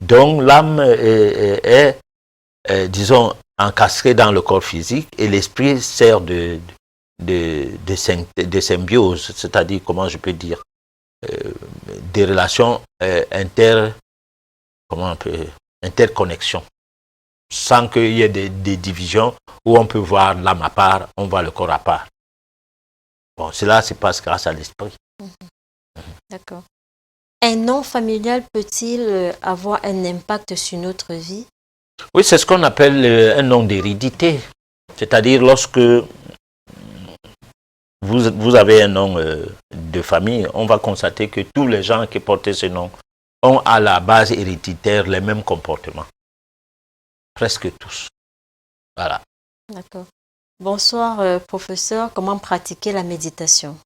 Donc l'âme est, disons, encastrée dans le corps physique et l'esprit sert de symbiose, c'est-à-dire, comment je peux dire, des relations interconnexion, sans qu'il y ait des divisions où on peut voir l'âme à part, on voit le corps à part. Bon, cela se passe grâce à l'esprit. D'accord. Un nom familial peut-il avoir un impact sur notre vie? Oui, c'est ce qu'on appelle un nom d'hérédité. C'est-à-dire lorsque vous avez un nom de famille, on va constater que tous les gens qui portent ce nom ont à la base héréditaire les mêmes comportements. Presque tous. Voilà. D'accord. Bonsoir, professeur. Comment pratiquer la méditation?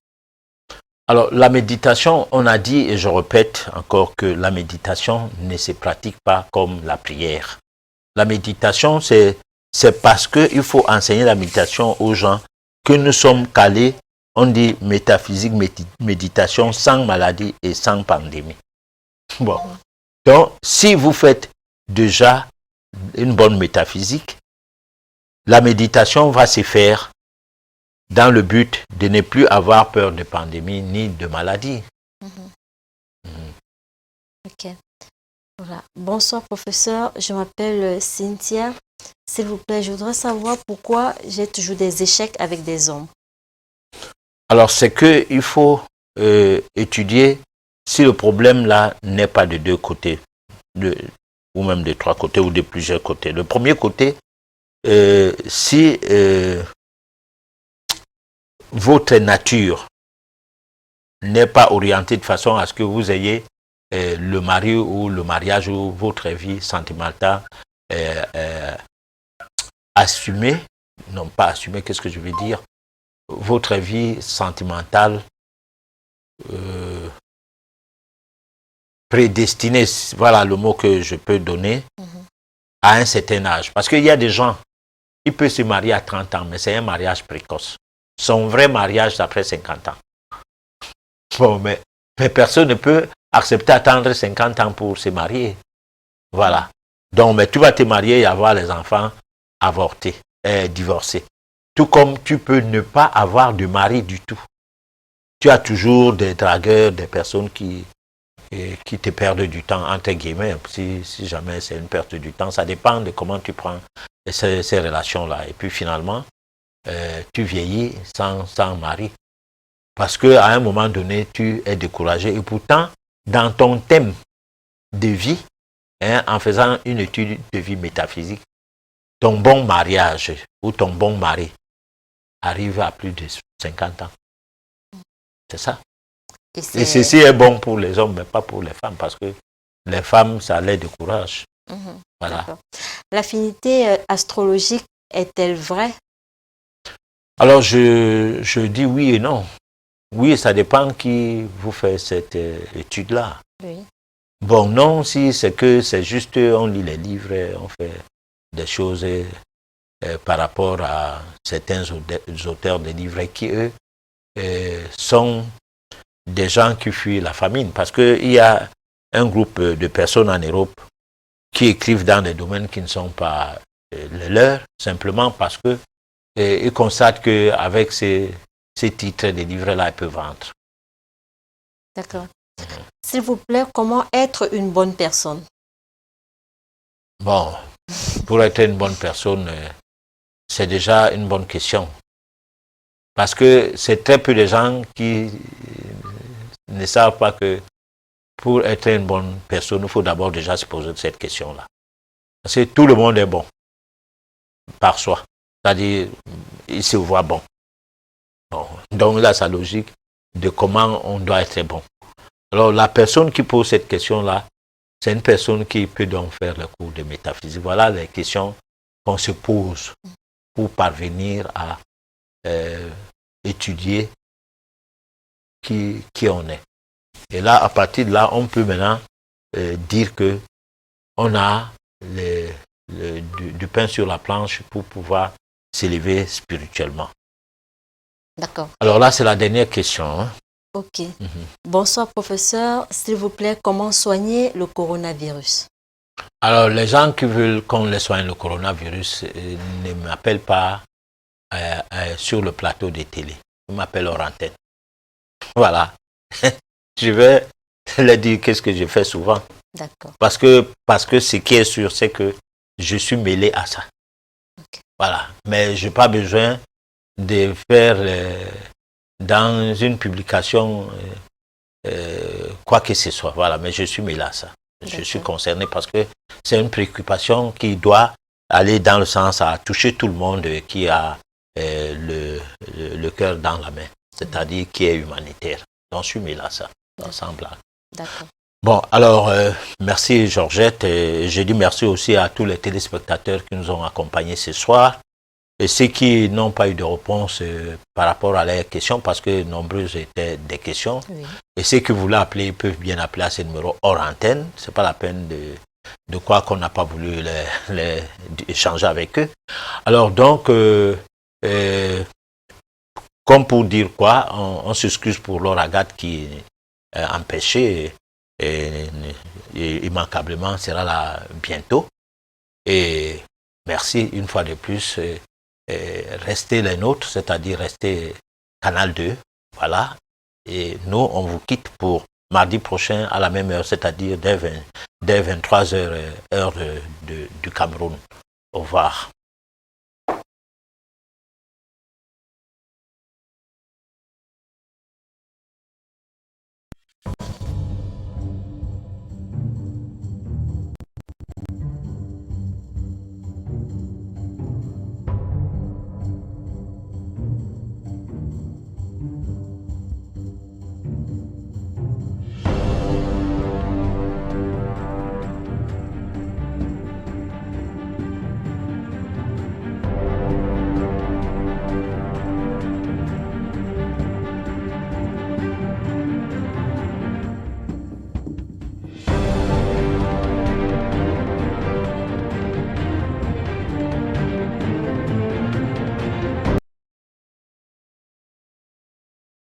Alors, la méditation, on a dit, et je répète encore, que la méditation ne se pratique pas comme la prière. La méditation, c'est parce qu'il faut enseigner la méditation aux gens que nous sommes calés, on dit métaphysique, méditation sans maladie et sans pandémie. Bon. Donc, si vous faites déjà une bonne métaphysique, la méditation va se faire dans le but de ne plus avoir peur de pandémie ni de maladie. Ok. Voilà. Bonsoir, professeur. Je m'appelle Cynthia. S'il vous plaît, je voudrais savoir pourquoi j'ai toujours des échecs avec des hommes. Alors, c'est qu'il faut étudier si le problème là n'est pas de deux côtés, ou même de trois côtés, ou de plusieurs côtés. Le premier côté, si votre nature n'est pas orientée de façon à ce que vous ayez le mari ou le mariage ou votre vie sentimentale assumée, non pas assumée, qu'est-ce que je veux dire, votre vie sentimentale prédestinée, voilà le mot que je peux donner, à un certain âge. Parce qu'il y a des gens, ils peuvent se marier à 30 ans, mais c'est un mariage précoce. Son vrai mariage, c'est après 50 ans. Bon, mais personne ne peut accepter d'attendre 50 ans pour se marier. Voilà. Donc, mais tu vas te marier et avoir les enfants avortés, divorcés. Tout comme tu peux ne pas avoir de mari du tout. Tu as toujours des dragueurs, des personnes qui te perdent du temps, entre guillemets. Si jamais c'est une perte du temps, ça dépend de comment tu prends ces relations-là. Et puis finalement, tu vieillis sans mari. Parce qu'à un moment donné, tu es découragé. Et pourtant, dans ton thème de vie, en faisant une étude de vie métaphysique, ton bon mariage ou ton bon mari arrive à plus de 50 ans. C'est ça. Et ceci est bon pour les hommes, mais pas pour les femmes, parce que les femmes, ça les décourage. Voilà. L'affinité astrologique est-elle vraie? Alors, je dis oui et non. Oui, ça dépend qui vous fait cette étude-là. Oui. Bon, non, si c'est que c'est juste, on lit les livres, on fait des choses par rapport à certains auteurs de livres qui, eux, sont des gens qui fuient la famine. Parce qu'il y a un groupe de personnes en Europe qui écrivent dans des domaines qui ne sont pas les leurs, simplement parce que ils constatent qu'avec ces titres de livres-là, ils peuvent vendre. D'accord. S'il vous plaît, comment être une bonne personne? Bon, pour être une bonne personne, c'est déjà une bonne question. Parce que c'est très peu de gens qui ne savent pas que pour être une bonne personne, il faut d'abord déjà se poser cette question-là. Parce que tout le monde est bon, par soi. C'est-à-dire, il se voit bon. Donc là, c'est logique de comment on doit être bon. Alors, la personne qui pose cette question-là, c'est une personne qui peut donc faire le cours de métaphysique. Voilà les questions qu'on se pose pour parvenir à étudier qui on est. Et là, à partir de là, on peut maintenant dire que on a du pain sur la planche pour pouvoir s'élever spirituellement. D'accord. Alors là, c'est la dernière question. Hein? Ok. Bonsoir, professeur. S'il vous plaît, comment soigner le coronavirus? Alors, les gens qui veulent qu'on les soigne le coronavirus ne m'appellent pas sur le plateau de télé. Ils m'appellent hors antenne. Voilà. Je vais leur dire qu'est-ce que je fais souvent. D'accord. Parce que ce qui est sûr, c'est que je suis mêlé à ça. Okay. Voilà. Mais je n'ai pas besoin de faire dans une publication quoi que ce soit. Voilà. Mais je suis mêlé à ça. Je suis concerné parce que c'est une préoccupation qui doit aller dans le sens à toucher tout le monde qui a le cœur dans la main. C'est-à-dire qui est humanitaire. Donc je suis mêlé à ça. Ensemble. D'accord. Bon, alors, merci Georgette. Je dis merci aussi à tous les téléspectateurs qui nous ont accompagnés ce soir. Et ceux qui n'ont pas eu de réponse par rapport à leurs questions, parce que nombreuses étaient des questions. Oui. Et ceux qui voulaient appeler, ils peuvent bien appeler à ce numéro hors antenne. Ce n'est pas la peine de quoi qu'on n'a pas voulu échanger avec eux. Alors donc, comme pour dire quoi, on s'excuse pour Laure Agathe qui est empêchée et immanquablement sera là bientôt. Et merci une fois de plus. Restez les nôtres, c'est-à-dire restez Canal 2, voilà. Et nous, on vous quitte pour mardi prochain à la même heure, c'est-à-dire dès 23h, heure du Cameroun. Au revoir.